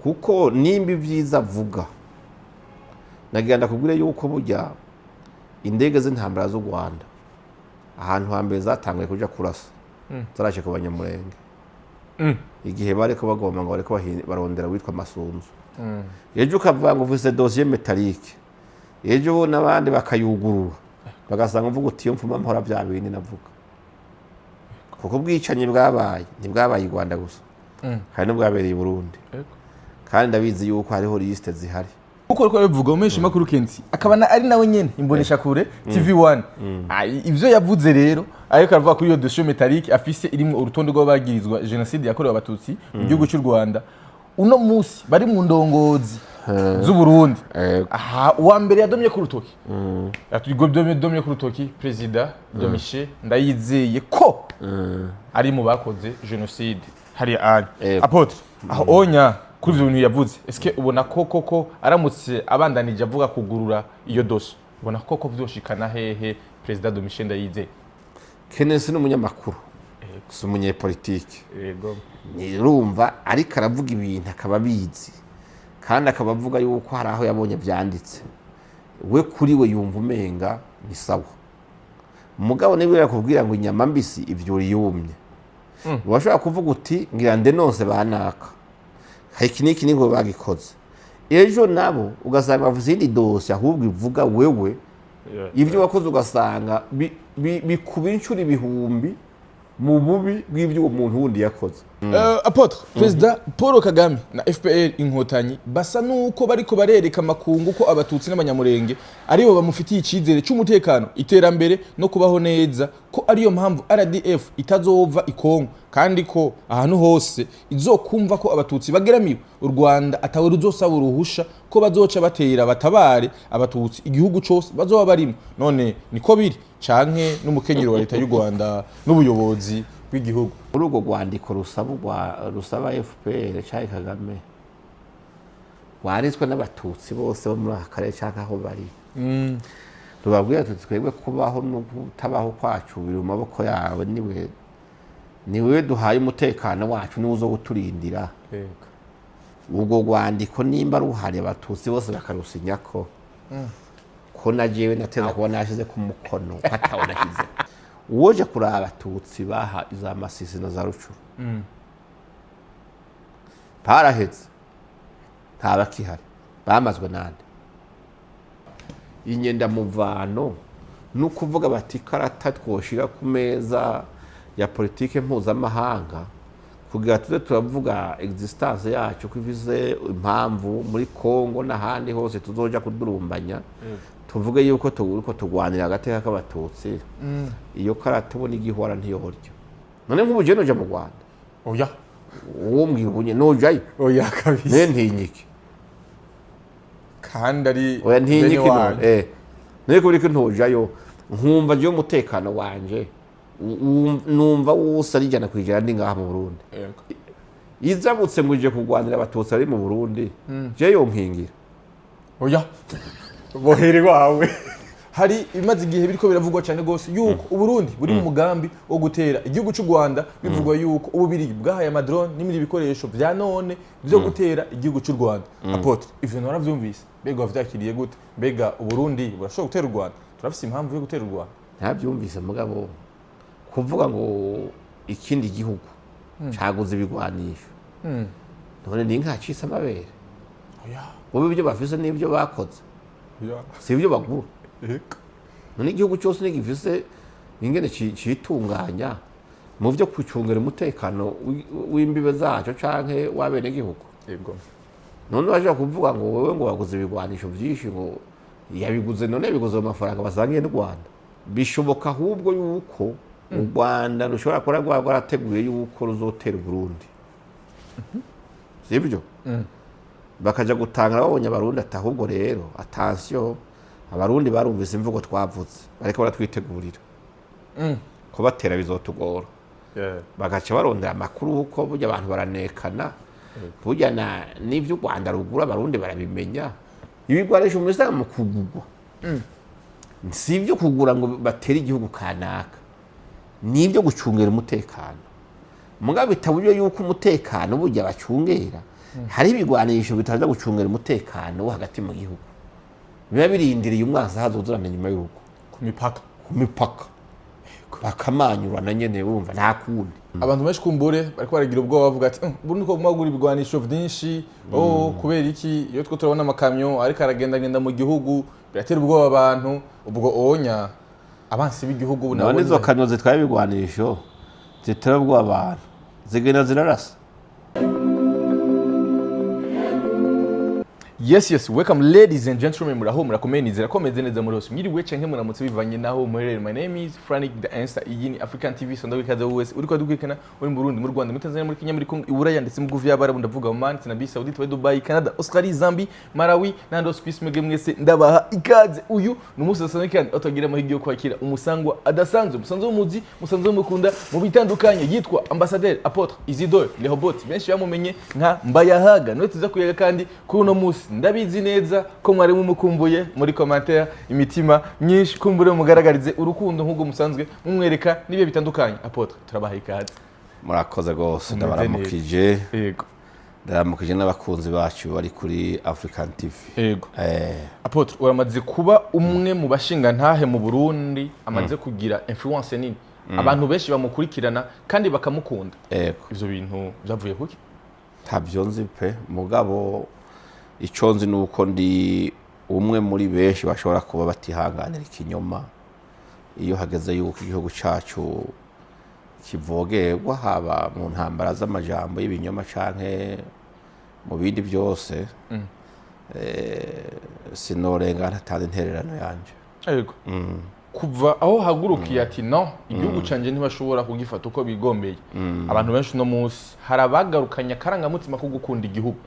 kuko nimba ivyiza avuga nagenda kubwire yuko burya indege z'intambara z'u Rwanda ahantu hambere zatanguye kuja kurasa zarashe ku banyamurenge igihe bariko bagomba ngo bariko barondera witwa Masunzu ejo ukavuga ngo ufise dossier métallique ejo n'abandi bakayugurura bagasanga mvuga uti yo mfuma mpora bya bindi navuga kuko bwicanye bwabaye ntibwabaye i Rwanda gusa hari n'ubwabereye i Burundi kandi ndabizi yuko hariho liste zihari uko bivuga umesha makuru KNC akabana ari nawe nyene imbonesha kure TV1 ivyo yavuze rero ariko aravuga kuri iyo dossier métallique afise irimo urutonde rw'abagirizwa genocide yakorewe abatutsi mu gihugu cy'u Rwanda uno musi bari mu ndongozi z'u Burundi aha uwa mbere yadomye ku rutoki domye ku rutoki president Domitien NDAYIZEYE ko ari mu bakoze genocide hari apotre aho onya kuri ivyo bintu yavuze eske ubona koko aramutse abandanije avuga kugurura iyo dossier ubona koko vyoshikana hehe president Domitien NDAYIZEYE KNC n'umunyamakuru si umunyepolitike yego nirumva ariko aravuga ibintu akaba bizi kandi akaba avuga yuko hari aho yabonye vyanditse we kuri we yumva umenga ni sawa umugabo niwe yakubwira ngo inyama mbisi ivyo yumye washobora kuvuga uti ngira ndenose banaka iki ni ngo bagikoze ejo nabo ugasanga bavuze indi dossier ahubwo ivuga wewe ivyo wakoze ugasanga bikuba inshuro ibihumbi mu bubi bw'ibyo umuntu wundi yakoze apotre president Paul Kagame na FPR inkotanyi basa nuko bariko barereka makungu ko abatutsi n'abanyamurenge aribo bamufitiye icizere cy'umutekano iterambere no kubaho neza ko ariyo mpamvu RDF itazova ikongo kandi ko ahantu hose izokumva ko abatutsi bageramiwe u Rwanda atawe ruzosaba uruhusha ko bazoca batera batabare abatutsi igihugu cyose bazoba barimo none niko biri canke n'umukenyero wa leta y'u Rwanda n'ubuyobozi bw'igihugu muri urwo rwandiko rusaba FPR cyangwa Kagame waritswe n'abatutsi bose bo muri aka karere cyangwa aho bari tubabwira tuti twebwe kubaho no kutabaho kwacu biri mu maboko yawe niwe duhaye umutekano wacu n'uzo guturindira ubwo rwandiko nimba ruhari abatutsi bose bakarusinyako ko najewe nateza kuba nashize ku mukono patabona kize woje kuraba abatutsi baha iza Masisi na za Rucuru parahetse ntabakihari bamazwe nande inyenda muvano no kuvuga bati karata twoshira ku meza ya politike mpuzamahanga kugira tuze turavuga existence yacu kwivize impamvu muri Kongo n'ahandi hose tuzoja kudurumbanya tuvuge yuko turiko tugwanira agateka k'abatutsi iyo karata ubona igihora ntiyoryo none nk'ubuje noja mu Rwanda oya umbwira ubunye nojayo oya kabisa ntinyiki kandi ari oya ntinyiki none kuri ko ntojayo nkumva je umutekano wanje numva wose ari jana kwijana ndi ngaha mu Burundi izabutse ngo ije kugwanira abatutsi ari mu Burundi je yo nkingira oya bohere wawe hari imaze igihe biriko biravugwa cyane gose yuko uburundi buri mu mugambi wo gutera igihugu cy'u Rwanda bivugwa yuko ububiri bwahaye amadrone n'ibindi bikoresho bya none byo gutera igihugu cy'u Rwanda apotre ivyo naravyumvise mbega wavyakiriye gute mbega uburundi burashobora gutera u Rwanda turafise impamvu yo gutera u Rwanda ntabyumvise mugabo kuvuga ngo ikindi gihugu caguze ibigwanisho none ni nka cisa amabere oya ibyo bafise n'ibyo bakoze si ibyo bagura none igihugu cyose nigifise ingene citunganya mu byo kwicungera umutekano w'imbibe zacu canke wabene gihugu yego none baje kuvuga ngo wewe ngo waguze ibigwanisho byinshi ngo yabiguze none biguze amafaranga basangiye n'u Rwanda bishoboka ahubwo yuko u Rwanda rushobora kora rwarateguye yuko ruzotera Burundi sibyo bakaja gutangara babonye abarundi atahubwo rero attention abarundi barumvise imvugo twavuze bariko baratwitegurira ko batera bizotugora bagaca barondera amakuru uko burya abantu baranekana burya n'ivyo u Rwanda rugura abarundi barabimenya ibigwanisho muri mu kugugwa si ibyo kugura ngo batera igihugu kanaka ni ibyo gucungera umutekano mugabo bitaburyo yuko umutekano burya bacungera hari ibigwanisho bitaza gucungera umutekano wo hagati mu gihugu biba birindiriye umwanzi hazuzurana nyuma y'urugo ku mipaka bakamanyurana nyene bumva nta kundi abantu benshi kumbure bariko baragira ubwoba bavuga ati buri uko mwagura ibigwanisho vyinshi kubera iki iyo two turabona amakamyo ariko aragenda mu gihugu biratera ubwoba abantu ubwo onya abansi b'igihugu none izo kamyo zitwaye ibigwanisho zitera ubwoba abantu zigenda zirarasa. Yes, welcome ladies and gentlemen, muraho murakomeye nizera komeze neza muri hose mwiriwe canke muramutse bivanye naho muherere. My name is Frank the Answer, iyi ni African TV sonda wikaze wese uri kwadukwekana uri mu Burundi, mu Rwanda, muri Tanzania, muri Kenya, muri Congo, Iburaya ndetse mu Guvi y'Abarabu ndavuga Oman, Arabie Saoudite, Dubai, Canada, Australia, Zambia, Malawi nando Swiss mwege mwese ndabaha ikaze. Uyu ni umunsi udasanzwe kandi utagira amahirwe yo kwakira umusangwa adasanzwe, umusanzwe w'umuzi, umusanzwe w'umukunda mu bitandukanye yitwa Ambassadeur Apotre Isidore Lehobot, benshi bamumenye nka Mbayahaga. Niwe tuza kuyaga kandi kuri uno munsi ndabizi neza ko mwari mumukumbuye muri commentaire imitima myinshi kumbure mugaragarize urukundo nk'ubwo musanzwe mumwereka nibiye bitandukanye. Apotre turabaha ikaze. Murakoze gose ndabaramukije. Yego. Ndaramukije n'abakunzi bacu bari kuri African TV. Yego. Apotre uramaze kuba umwe mu bashinga ntahe mu Burundi amaze kugira influence nini. Abantu benshi bamukurikirana kandi bakamukunda. Yego. Ivyo bintu byavuye kuki? Tabyo nzi pe mugabo icyo nzi nuko ndi umwe muri benshi bashobora kuba batihanganira ikinyoma iyo hageze yuko igihugu cyacu kivogerwa haba mu ntambara z'amajambo y'ibinyoma canke mu bindi byose. Sinorengana atandi intererano yanje. Yego. Kuva aho hagurukiye ati no igihugu canje ntibashobora kugifata uko bigombeye. Abantu benshi no munsi harabagarukanya karangamutima ko gukunda igihugu.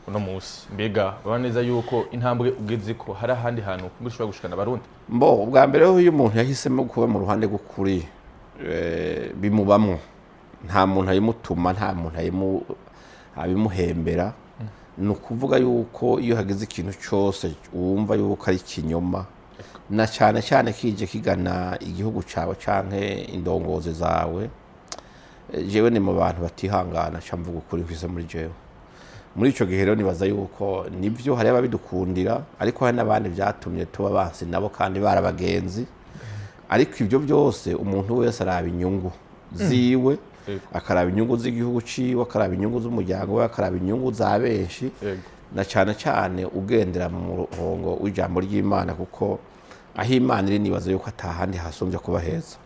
Uno munsi mbega baneza yuko intambwe ugeze ko hari ahandi hantu gushobora gushikana Barundi. Mbo ubwa mbere ho uyu muntu yahisemo kuba mu ruhande gukuri bimubamwo, nta muntu ayimutuma, nta muntu abimuhembera. Nukuvuga yuko iyo hageze ikintu cyose wumva yuko ari kinyoma na cyane cyane kije kigana igihugu cyawe canke indongozi zawe, jewe ni mu bantu batihangana camvuga ukuri mfise muri jewe. Muri ico gihe rero nibaza yuko nivyo hari ababidukundira ariko hari n'abandi byatumye tuba bansi nabo kandi barabagenzi. Ariko ivyo byose umuntu wese araba inyungu ziwe, akaraba inyungu z'igihugu ciwe, akaraba inyungu z'umuryango we, akaraba inyungu za benshi, na cyane cyane ugendera mu murongo w'ijambo ry'Imana, kuko aho Imana iri nibaza yuko atahandi hasumbye kuba heza.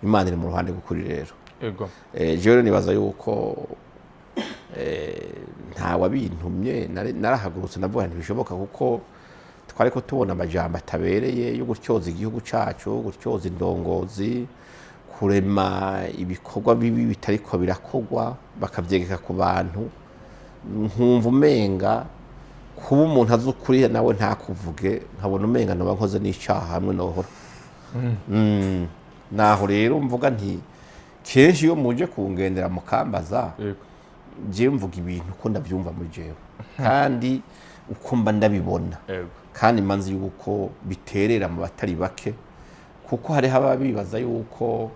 Imana iri mu ruhande gukuri rero. Yego. Jewe nibaza yuko nta wabintumye narahagurutse ndavuga ntibishoboka kuko twari ko tubona amajambo atabereye yo gutyoza igihugu cyacu, gutyoza indongozi, kurema ibikorwa bibi bitariko birakogwa bakavyegeka ku bantu. Nkumva umenga kuba umuntu azi ukuri nawe ntakuvuge, nkabona umenga noba nkoze n'icaha hamwe nohora. Naho rero mvuga nti kenshi iyo muje kungendera mukambaza je mvuga ibintu ko ndabyumva muri jewe kandi ukumba ndabibona, kandi manzi yuko biterera mu batari bake, kuko hari haba bibaza yuko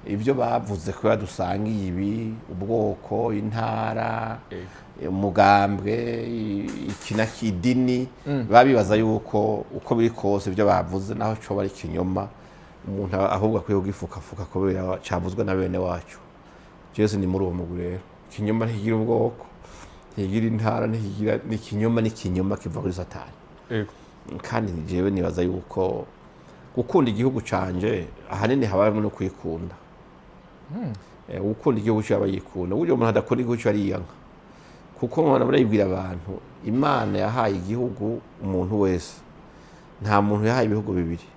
ivyo bavuze ko yadusangiye ibi ubwoko, intara, umugambwe, ikina kidini, babibaza yuko uko biri kose ivyo bavuze naho cyo bari kinyoma umuntu ahubwo akwiye kugifukafuka kubera cyavuzwe na bene wacu. Jewe ni muri uwo mugure rero kinyoma ntigira ubwoko, ntigira intara, ntigira n'ikinyoma, n'ikinyoma kiva kuri Satani. Kandi jewe nibaza yuko gukunda igihugu canje ahanini habamo no kwikunda. Gukunda igihugu cyaba yikunda, buryo umuntu adakunda igihugu cyo ariyanka, kuko mwana barayibwira abantu Imana yahaye igihugu umuntu wese. Nta muntu yahaye ibihugu bibiri,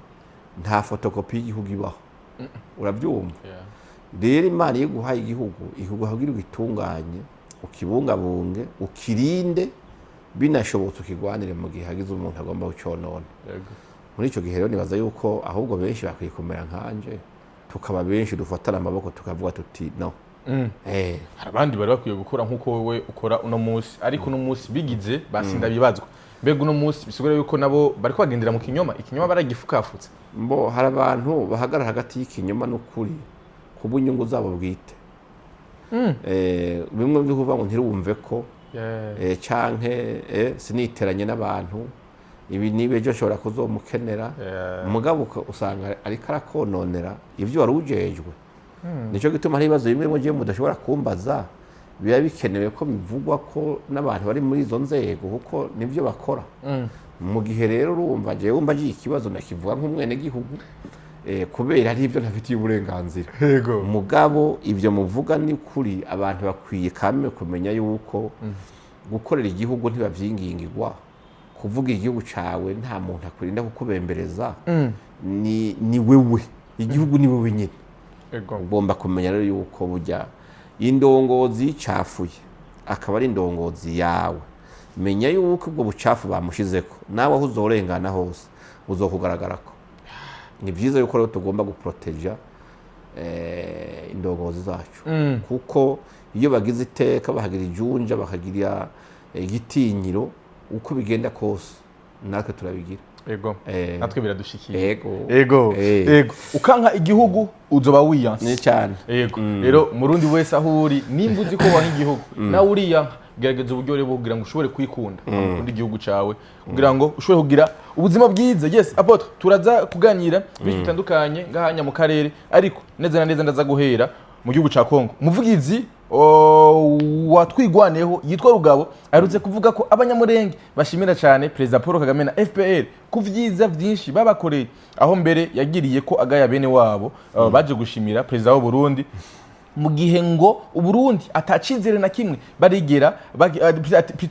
nta fotokopi y'igihugu ibaho. Urabyumva? Rero Imana iyo guhaye igihugu hagira ugitunganye, ukibungabunge, ukirinde, binashobotse ukigwanire mu gihe hagize umuntu agomba guconona. Muri ico gihe rero nibaza yuko ahubwo benshi bakwiye kumera nkanje, tukaba benshi dufatana amaboko tukavuga tuti no. Hari abandi bari bakwiye gukora nkuko wowe ukora uno munsi, ariko uno munsi bigize basinda bibazwa. Mbega uno munsi bisigura yuko nabo bari kwagendera mu kinyoma, ikinyoma baragifukafutse. Mbo hari abantu bahagarara hagati y'ikinyoma n'ukuri kubunyungu zabo bwite. Bimwe byo kuvuga ngo ntirumve ko canke siniteranye n'abantu ibi nibe ejo nshobora kuzomukenera umugabo usanga ariko arakononera ivyo wari ujejwe nico gituma hari ibibazo bimwe mu gihe mudashobora kumbaza biba bikenewe ko bivugwa ko n'abantu bari muri izo nzego kuko nivyo bakora mu gihe rero urumva je wumva agiye ikibazo nakivuga nk'umwene gihugu kubera ari ibyo ntafitiye uburenganzira mugabo ibyo muvuga ni kuri abantu bakwiye kamwe kumenya yuko gukorera igihugu ntibavyingingirwa kuvuga igihugu cawe nta muntu akurinda kukubembereza ni wewe igihugu ni wewe nyine ugomba kumenya rero yuko burya indongozi cafuye akaba ari indongozi yawe menya yuko ubwo bucafu bamushizeko nawe aho uzorengana hose uzokugaragarako ni byiza yuko rero tugomba guproteja indongozi zacu kuko iyo bagize iteka bahagira ijunja bakagira igitinyiro uko bigenda kose natwe turabigira natwe biradushikiye ukanka igihugu uzoba wiyanse ni cyane rero murundi wese aho uri nimba uzi ko wanka igihugu nawe uriyanka gerageza uburyo rero kugira ngo ushobore kwikunda ukunda igihugu cawe kugira ngo ushobore kugira ubuzima bwiza apotre turaza kuganira byinshi bitandukanye ngahanya mu karere ariko neza na neza ndaza guhera mu gihugu ca Kongo umuvugizi watwigwaneho yitwa Rugabo aherutse kuvuga ko abanyamurenge bashimira cyane Perezida Paul Kagame na FPR ku vyiza vyinshi babakoreye aho mbere yagiriye ko agaya bene wabo baje gushimira Perezida w'u Burundi mu gihe ngo Uburundi atacizere na kimwe barigera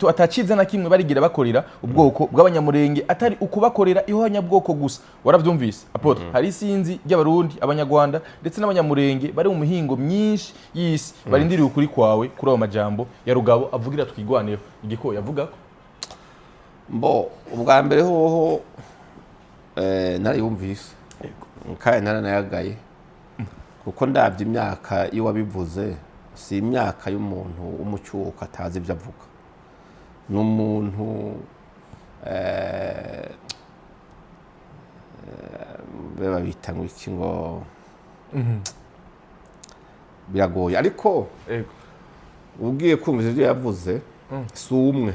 atacizere na kimwe barigera bakorera ubwoko bw'abanyamurenge atari ukubakorera ihonyabwoko gusa waravyumvise apotre hari isinzi ry'abarundi abanyarwanda ndetse n'abanyamurenge bari mu mihingo myinshi y'isi barindiriye ukuri kwawe kuri abo majambo ya Rugabo avugira twigwaneho igiko yavuga ko ubwa mbere hoho nari yumvise kandi naranayagaye kuko ndabye imyaka iyo wabivuze si imyaka y'umuntu umucyuka atazi ibyo avuga n'umuntu babita ngo iki ngo biragoye ariko ugiye kumva ibyo yavuze si umwe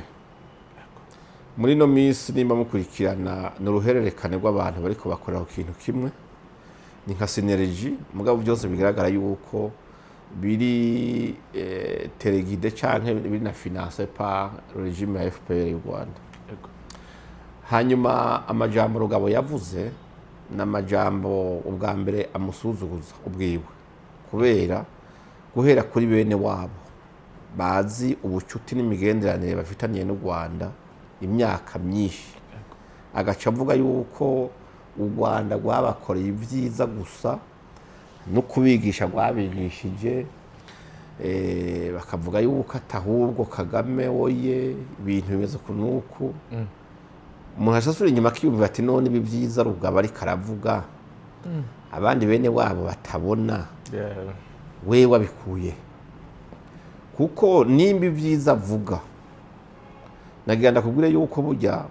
muri no minsi nimba mukurikirana n'uruhererekane rw'abantu bariko bakorera ku kintu kimwe ni nka synergie mugabo byose bigaragara yuko biri telegide canke biri na finance par regime ya FPR y'u Rwanda hanyuma amajambo Rugabo yavuze n'amajambo ubwa mbere amusuzuguza ubwiwe kubera guhera kuri bene wabo bazi ubucuti n'imigenderanire bafitaniye n'u Rwanda imyaka myinshi agaca avuga yuko u Rwanda rwabakoreye ibyiza gusa no kubigisha rwabigishije bakavuga yuko atahubwo Kagame woye ibintu bimeze kunuku umuntu ashasura inyuma kiyumva ati none ibi byiza Rugabo ari karavuga abandi bene wabo batabona we wabikuye kuko nimba ibyiza avuga nagenda kubwire yuko burya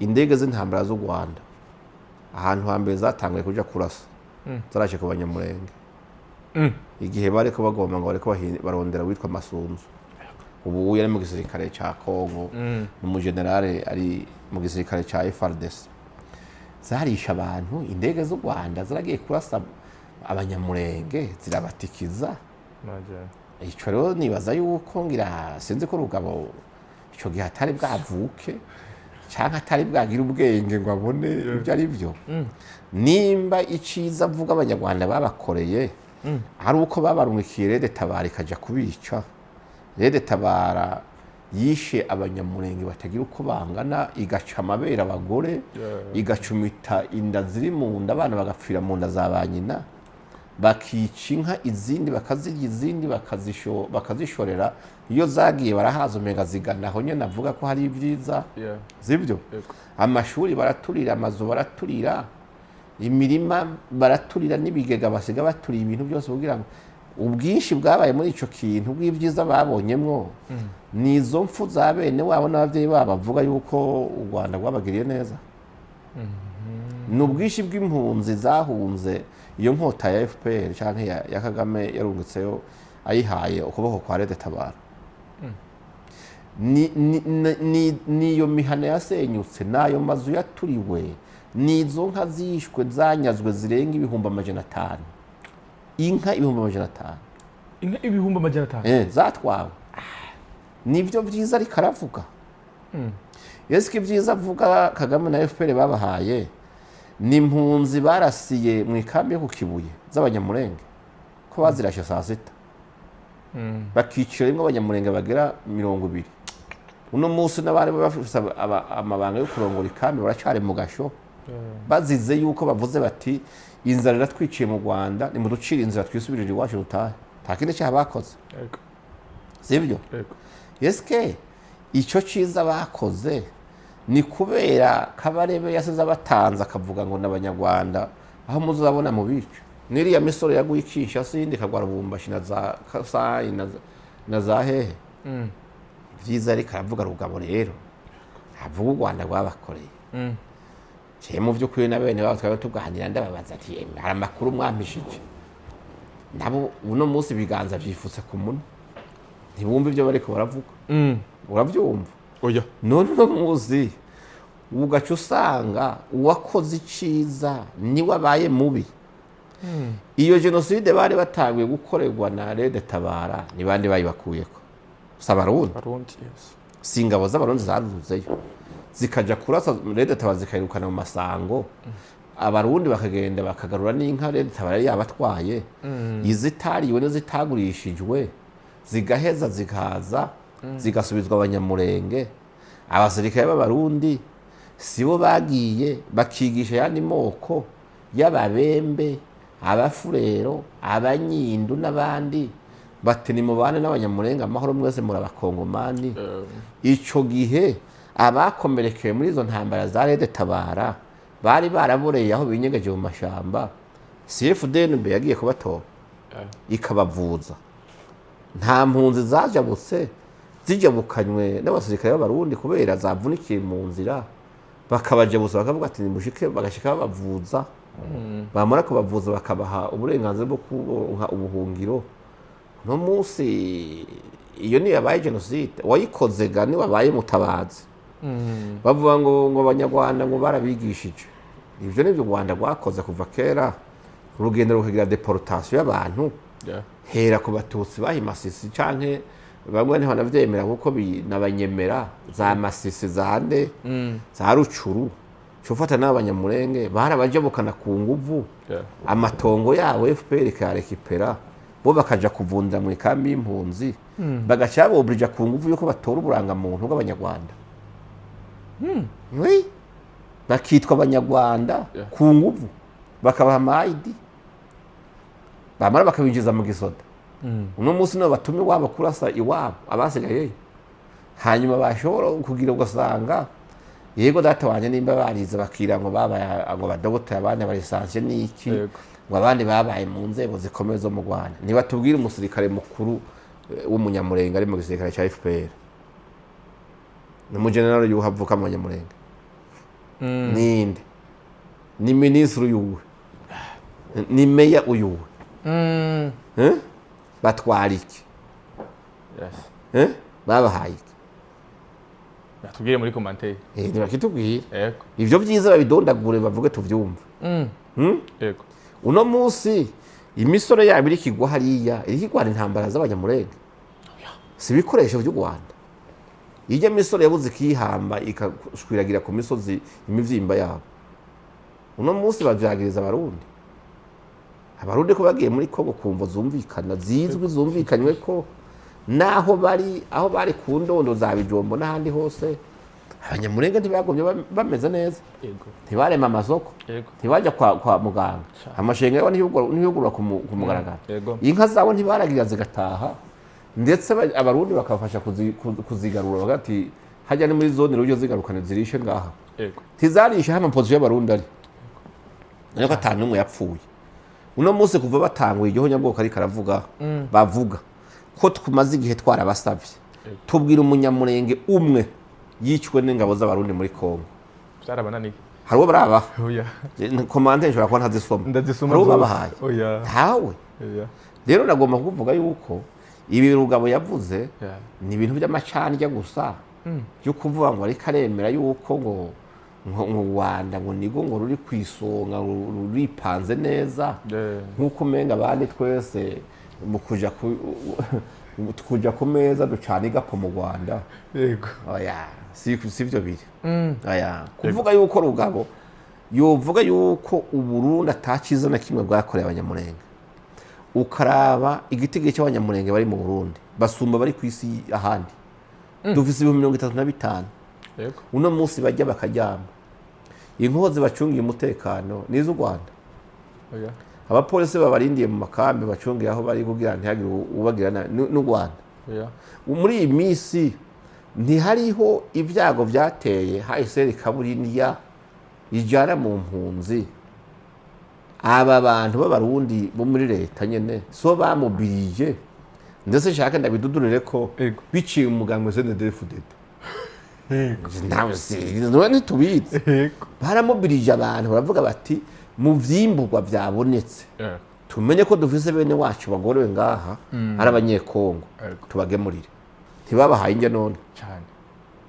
indege z'intambara z'u Rwanda ahantu hambere zatanguye kuja kurasa zarashe ku banyamurenge igihe bariko bagomba ngo bariko barondera witwa Masunzu ubu yari mu gisirikare ca CONGO mu generale ari mu gisirikare ca FRDC zarisha abantu indege z'u Rwanda zaragiye kurasa abanyamurenge zirabatikiza ico rero nibaza yuko ngira sinzi ko Rugabo ico gihe atari bwavuke cyangwa atari bwagira ubwenge ngo abone ibyo ari byo nimba iciza avuga abanyarwanda babakoreye ari uko babarungikiye Rede Tabara ikaja kubica Rede Tabara yishe abanyamurenge batagira uko bangana igaca amabere abagore igacumita inda ziri mu nda abana bagapfira mu nda za banyina bakica inka izindi bakazirya izindi bakazishorera iyo zagiye barahaza umenga zigana aho nyene avuga ko hari ibyiza zibyo amashuri baraturira amazu baraturira imirima baraturira n'ibigega basiga baturiye ibintu byose kugira ngo ubwinshi bwabaye muri ico kintu bw'ibyiza babonyemwo nizo mfu za bene wabo n'abavyeyi babo bavuga yuko u Rwanda rwabagiriye neza n'ubwinshi bw'impunzi zahunze iyo nkota ya FPR canke ya Kagame yarungutseyo ayihaye ukuboko kwa Rede Tabara niyo mihana yasenyutse n'ayo mazu yaturiwe n'izo nka zishwe zanyazwe zirenga 500,000 inka 500,000 inka 500,000 zatwawe nibyo byiza ariko aravuga yesu ibyiza avuga Kagame na FPR babahaye ni impunzi barasiye mu ikambi yo ku Kibuye z'abanyamurenge ko bazirashe saa sita bakicira rimwe abanyamurenge bagera 200 uno munsi n'abari bafise amabanga yo kurongora ikambi baracari mu gasho bazize yuko bavuze bati inzara iratwiciye mu Rwanda ni muducira inzira twisubirira iwacu rutahe nta kindi cyaha bakoze sibyo yeske icyo ciza bakoze ni kubera Kabarebe yasize abatanze akavuga ngo n'abanyarwanda aho muzabona mu bice niriya misoro yagwikisha sindi kagwara bumbashi na za Kasai na za hehe vyiza ariko aravuga rugabo rero havuga u Rwanda rwabakoreye cye mu vy'ukuri na bene babo twaba tuganira ndababaza ati hari amakuru mwampishije nabo uno munsi biganza vyifutse ku munwa ntibumva ivyo bariko baravuga uravyumva oya none no muzi ugaca usanga uwakoze iciza ni wabaye mubi iyo genocide bari batanguye gukorerwa na Rede Tabara ni bandi bayibakuyeko sabarundi singabo z'abarundi zaruzeyo zikaja kurasa Rede Tabara zikayirukana mu masango abarundi bakagenda bakagarura n'inka Rede Tabara yabatwaye izitariwe n'izitagurishijwe zigaheza zikaza zigasubizwa abanyamurenge abasirikare b'abarundi sibo bagiye bakigisha yandi moko y'ababembe abafurero abanyindu n'abandi bati ni mubane n'abanyamurenge amahoro mwese muri abakongomani ico gihe abakomerekeye muri izo ntambara za Rede Tabara bari baraboreye aho binyegeje mu mashamba CFDNB yagiye kubatora ikabavuza nta mpunzi zajabutse zijabukanywe n'abasirikare b'abarundi kubera zavunikiye mu nzira bakabajabuza bakavuga ati nimushike bagashika bavuza bamara kubavuza bakabaha uburenganzira bwo kuronka ubuhungiro no munsi iyo ni yabaye genocide wayikoze gani wabaye mutabazi bavuga ngo abanyarwanda ngo barabigishije ivyo nivyo Rwanda rwakoze kuva kera urugendo rukagira deportation y'abantu hera ku batutsi bahimasisi canke bamwe niho navyemera kuko binabanyemera za masisi zande za rucuru cufata n'abanyamurenge barabajabukana ku nguvu amatongo yawe FPR karekipera bo bakaja kuvundira mu ikambi y'impunzi bagaca bobrija ku nguvu yuko batora uburanga muntu bw'abanyarwanda bakitwa abanyarwanda ku nguvu bakabaha amaidi bamara bakabinjiza mu gisoda uno munsi no batumi wabo kurasa iwabo abasigaye hanyuma bashobora kugira ugasanga yego data wanje nimba barize bakira ngo babaye ngo badogota abana bari sanse niki ngo abandi babaye mu nzego zikomeye zo mu Rwanda niba tubwira umusirikare mukuru w'umunyamurenge ari mu gisirikare cya FPR ni mu general yuhavuka mu nyamurenge ninde ni ministre uyuwe ni meya uyuwe batwara iki babahaye iki batubwire muri commentaire ntibakitubwire ivyo vyiza babidondagure bavuge tuvyumva uno munsi imisoro yabo iri kigwa hariya iri kigwana intambara z'abanyamurenge si ibikoresho vy'u Rwanda ijya misoro yabuze kihamba ikashwiragira ku misozi imivyimba yabo uno munsi bavyagiriza abarundi ko bagiye muri Kongo kumva zumvikana zizwi zumvikanywe ko naho bari aho bari ku ndondo za Bijombo n'ahandi hose abanyamurenge ntibagomye bameze neza ntibarema amasoko ntibajya kwa muganga amashenga yabo ntiyugurura ku mugaragaro inka zabo ntibaragira zigataha ndetse abarundi bakafasha kuzigarura bagati hajya ni muri zone rujyo zigarukana zirishe ngaha tizarisha hano position y'abarundi ari ariko atanu umwe yapfuye uno munsi kuva batanguye igiho nyabwoko ari karavuga bavuga ko tumaze igihe twarabasavye tubwira umunyamurenge umwe yicwe n'ingabo z'abarundi muri Kongo byarabananiye hariho baraba komande nshobora kuba ntazisoma ndazisoma hariho babahaye ntawe rero nagomba kuvuga yuko ibi Rugabo yavuze Yeah. ni ibintu by'amacandya gusa byo kuvuga ngo ariko aremera yuko ngo Rwanda ngo nigo ngo ruri kwisonga ruripanze neza nk'uko umenga abandi twese mu kuja ku meza ducana igapo mu Rwanda. Yego. Oya si byo biri. Oya kuvuga yuko Rugabo yovuga yuko Uburundi atakiza na kimwe bwakoreye abanyamurenge, ukaraba igitigiri cy'abanyamurenge bari mu Burundi basumba bari ku isi ahandi. Dufise 35. Yego. Uno munsi bajya bakaryama, inkozi bacungiye umutekano ni z'u Rwanda. Oya. Abapolisi babarindiye mu makambi bacungiye aho bari kugira ntihagire ubagirana n'u Rwanda. Oya. Muri iyi minsi ntihariho ibyago byateye hahise kaburindiya ijana mu mpunzi. Aba bantu b'abarundi bo muri leta nyene so bamubirije, ndetse nshaka ndabidudurire ko biciye umuganga NDAYIZEYE. Nawe si tubizi baramubirije abantu baravuga bati mu vyimburwa byabonetse tumenye ko dufise bene wacu bagorewe ngaha ari abanyekongo tubagemurire, ntibabahaye inge none cyane.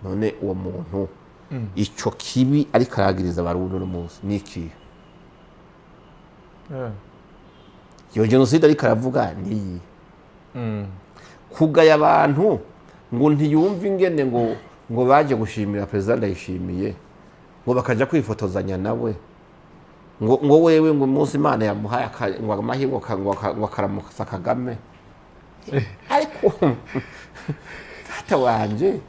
None uwo muntu ico kibi ariko aragiriza abarundi no munsi niki iyo genocide ariko aravuga niyi kugaya abantu ngo ntiyumve ingene ngo baje gushimira president Ndayishimiye ngo bakaja kwifotozanya nawe ngo wewe ngo umunsi Imana yamuhaye ngo amahirwe ngo akaramuka Kagame. Ariko tata wanje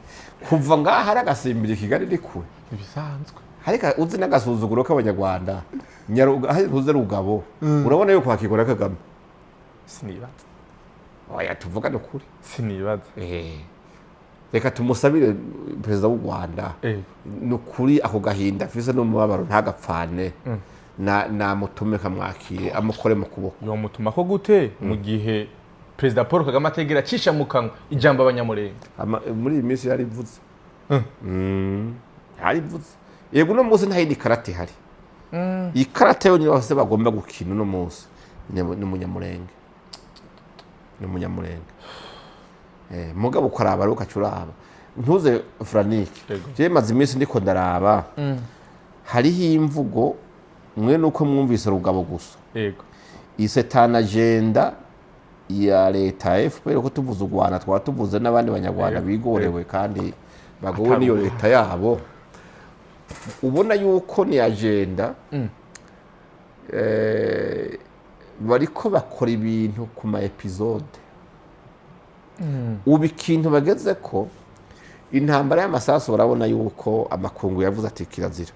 kuva ngaha hari agasimbira Kigali rikure Ibisanzwe. ariko uzi n'agasuzuguro k'abanyarwanda nyaruze Rugabo urabona yuko hakikora Kagame. Sinibaza. Oya tuvugane ukuri. Sinibaza. Reka tumusabire perezida w'u Rwanda nukuri ako gahinda afise n'umubabaro ntagapfane na mutume kamwakire amukore mu kuboko. Yo mutuma ko gute mu gihe Perezida Paul Kagame ategera cisha mu kanwa ijambo abanyamurenge muri iyi minsi yarivuze. Yarivuze. Yego no munsi nta yindi karate hari. Ikarate yo niho se bagomba gukina no munsi ni umunyamurenge. Ni umunyamurenge. Mugabo ukaraba ari ukacuraba ntuze Franike je maze iminsi ndiko ndaraba hariho imvugo mwe nuko mwumvise Rugabo gusa. Yego. Isetana agenda ya leta FPR ko tuvuze u Rwanda twa tuvuze n'abandi banyarwanda bigorewe kandi bagowe niyo leta yabo. Ubona yuko ni agenda bariko bakora ibintu ku ma episode. Ubu ikintu bageze ko intambara y'amasasu barabona yuko amakungu yavuze ati kirazira.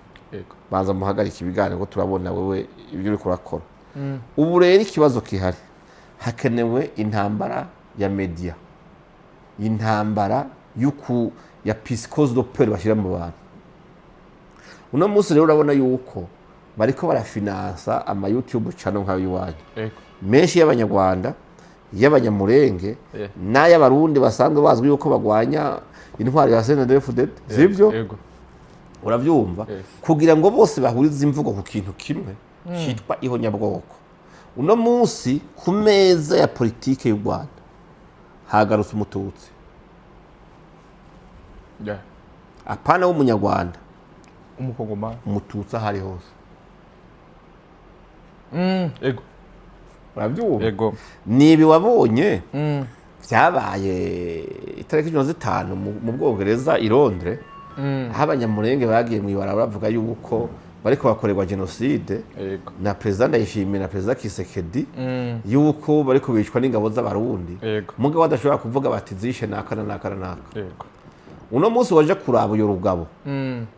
Banza muhagarika ibiganiro ko turabona wewe ibyo uri kurakora. Ubu rero ikibazo kihari hakenewe intambara ya media, intambara ya psychose de peur bashyira mu bantu. Uno munsi rero urabona yuko bariko barafinansa ama YouTube channel nka yiwanyu menshi y'abanyarwanda y'abanyamurenge n'ay'abarundi basanzwe bazwi yuko bagwanya intwari ya NDAYIZEYE zibyo uravyumva kugira ngo bose bahurize imvugo ku kintu kimwe cyitwa ihonyabwoko. Uno munsi ku meza ya politike y'u Rwanda hagarutse umututsi apana w'umunyarwanda umukongomani umututsi ahari hose. Ego. Uravyumva? Ego. Nibi wabonye byabaye itariki 15 mu Bwongereza i Londres aho abanyamurenge bagiye mu ibarabara bavuga yuko bariko bakorerwa genocide na president Ndayishimiye na president Kisekedi yuko bariko bicwa n'ingabo z'abarundi mugabo badashobora kuvuga bati zishe nakana. Uno munsi waje kuraba uyo Rugabo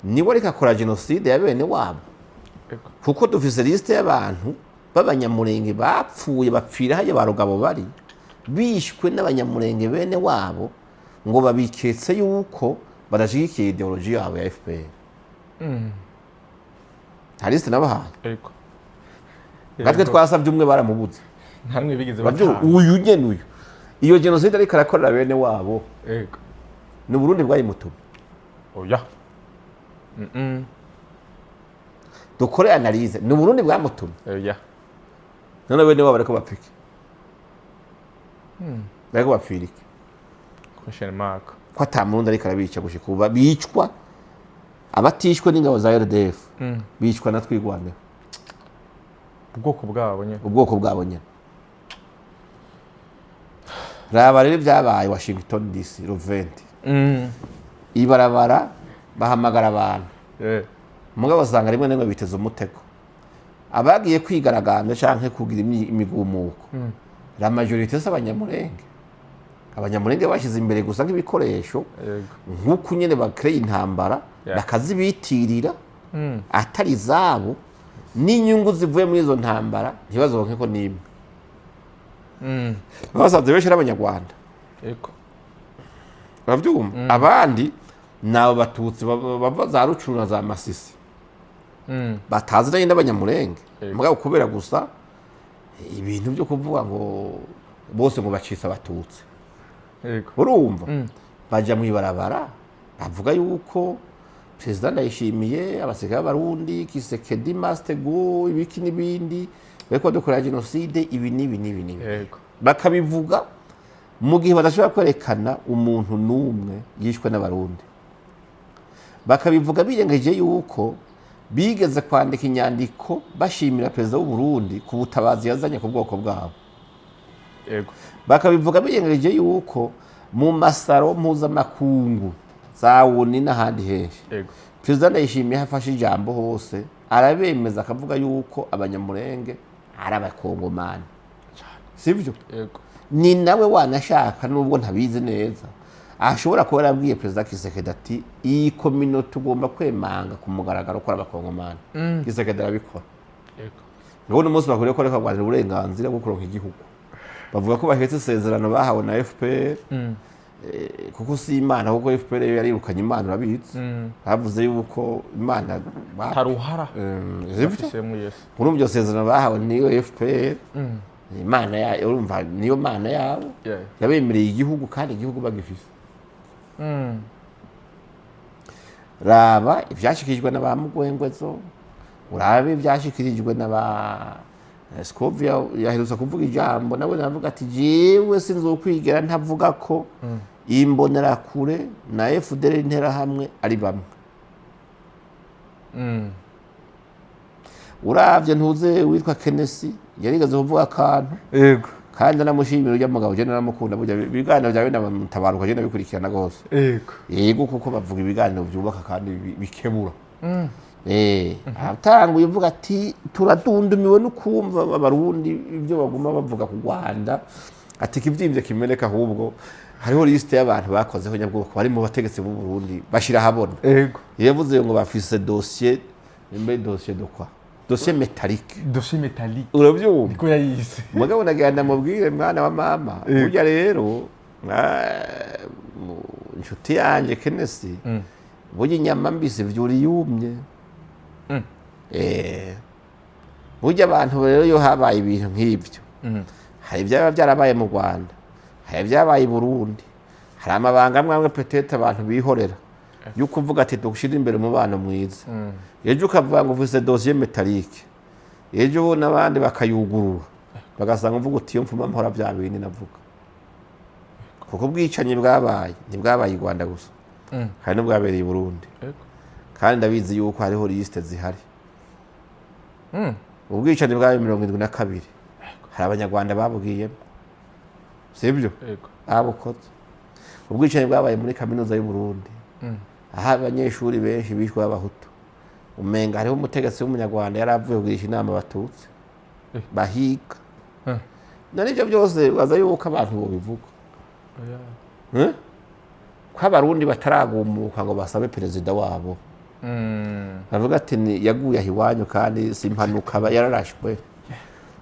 niwe ariko akora genocide ya bene wabo kuko dufise liste y'abantu b'abanyamurenge bapfuye bapfira haje ba Rugabo bari bishwe n'abanyamurenge bene wabo ngo babiketse yuko badashigikiye ideology yabo ya FPR. Hariste nabahaye gatwe twasavye umwe baramubuze ntamwe bigeze batanga uyu nyene uyu iyo genocide ariko arakorera bene wabo ni Burundi bwayimutuma. Oya. Dukore analyse ni Burundi bwamutuma. Oya. None bene wabo ariko bapfike bariko bapfirike question mark ko ata murundi ariko arabica gushika ubu bicwa abatishwe n'ingabo za RDF bicwa na twigwaneho ubwoko bwabo nyene raba rero byabaye Washington DC Ruventi ibarabara bahamagara abantu mugabo usanga rimwe n'imwe biteze umutego abagiye kwigaragambya canke kugira imigumuko la majorité abanyamurenge bashize imbere gusa nk'ibikoresho nk'uko nyene bakreye intambara bakazibitirira atari zabo n'inyungu zivuye muri izo ntambara ntibazonke ko nimwe basanze benshi n'abanyarwanda bavyumva abandi nabo batutsi bava za Rucuru na za Masisi batazi nayo n'abanyamurenge mugabo kubera gusa ibintu byo kuvuga ngo bose ngo bacitse abatutsi urumva baja mu ibarabara bavuga yuko President Ndayishimiye abasirikare b'Abarundi Kisekedi Mastego ibiki n'ibindi bariko dukora genocide ibi n'ibi bakabivuga mu gihe badashobora kwerekana umuntu n'umwe yishwe n'Abarundi bakabivuga birengeje yuko bigeze kwandika inyandiko bashimira Perezida w'u Burundi ku butabazi yazanye ku bwoko bwabo bakabivuga birengeje yuko mu masaro mpuzamakungu za ONU n'ahandi henshi Perezida Ndayishimiye hafashe ijambo hose arabemeza akavuga yuko abanyamurenge ari abakongomani sivyo ni nawe wanashaka nubwo ntabizi neza ashobora kuba yarabwiye Perezida Kisekedi ati iyi komino tugomba kwemanga ku mugaragaro ko abakongomani Kisekedi arabikora none umunsi bakuriye ko reka rwanira uburenganzira bwo kuronka igihugu bavuga ko bahetse isezerano bahawe na FPR kuko si Imana kuko FPR yarirukanye Imana urabizi bavuze yuko Imana taruhara muri byo sezerano bahawe niyo FPR Imana ya urumva niyo Mana yabo yabemereye igihugu kandi igihugu bagifise raba ivyashikijwe n'abamugwengwezo urabe ivyashikirijwe n'aba Scovia yaherutse kuvuga ijambo nawe navuga ati jewe sinzokwigera ntavuga ko imbonera kure na FDL intera hamwe ari bamwe uravye ntuze witwa KNC yarigaze kuvuga akantu kandi namushimira ujya mugabo je naramukunda burya ibiganiro byawe n'abamutabaruka je nabikurikirana gose yego kuko bavuga ibiganiro byubaka kandi bikebura atanguye uvuga ati turadundumiwe no kumva Abarundi ibyo baguma bavuga ku Rwanda ati kivyimvye kimeneka ahubwo hariho liste y'abantu bakozeho nyabwoko bari mu bategetsi b'u Burundi bashira habona yavuze ngo bafise dossier dossier de quoi dossier métallique urabyumva niko yayise mugabo nagenda mubwire mwana wa mama burya rero inshuti yanje Kenesi burya inyama mbisi vyuri yumye burya abantu rero yo habaye ibintu nk'ibyo hari byaba byarabaye mu Rwanda hari byabaye i Burundi hari amabanga amwe peut-être abantu bihorera yuko uvuga ati dushira imbere umubano mwiza ejo ukavuga ngo ufise dossier métallique ejo n'abandi bakayugurura bagasanga uvuga uti yo mfuma mpora bya bindi navuga kuko bwicanye bwabaye ntibwabaye i Rwanda gusa hari n'ubwabereye i Burundi kandi ndabizi yuko hariho liste zihari ubwicanye bwabaye 72 hari abanyarwanda babugiyemo sibyo babukoze ubwicanye bwabaye muri kaminuza y'u Burundi aha abanyeshuri benshi bishwe abahutu umenga hariho umutegetsi w'umunyarwanda yaravuye kugisha inama abatutsi bahiga none ibyo byose baza yuko abantu bo bivuga ko Abarundi bataragumuka ngo basabe perezida wabo bavuga ati yaguye ahiwanyu kandi simpanuka yararashwe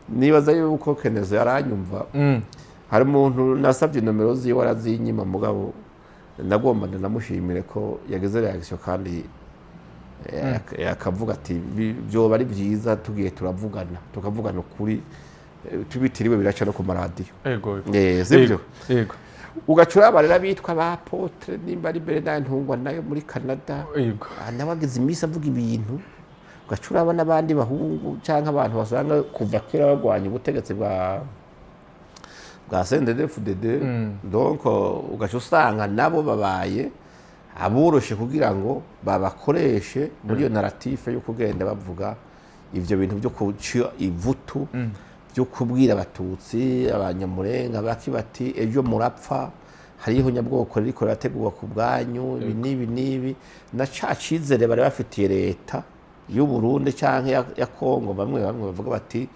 nibaza yuko Kenezo yaranyumva hari umuntu nasabye nomero ziwe arazinyima mugabo nagomba ndamushimire ko yageze reaction kandi akavuga ati byo bari byiza tugiye tukavugana ukuri tubitiriwe biraca no ku maradiyo sibyo ugacura abarera bitwa ba Apotre nimba ari Bernard Ntungwa nayo muri Canada nabagize imisi avuga ibintu ugacura abana abandi bahungu canke abantu basanga kuva kera bagwanya ubutegetsi bwa CNDD-FDD donc ugaca usanga nabo babaye aboroshe kugira ngo babakoreshe muri iyo narrative yo kugenda bavuga ivyo bintu byo kuca ivutu byo kubwira abatutsi abanyamurenga bati ejo murapfa hariho nyabwoko riko rategurwa ku bwanyu ibi nibi na ca cizere bari bafitiye leta y'u Burundi canke ya Kongo bamwe bavuga bati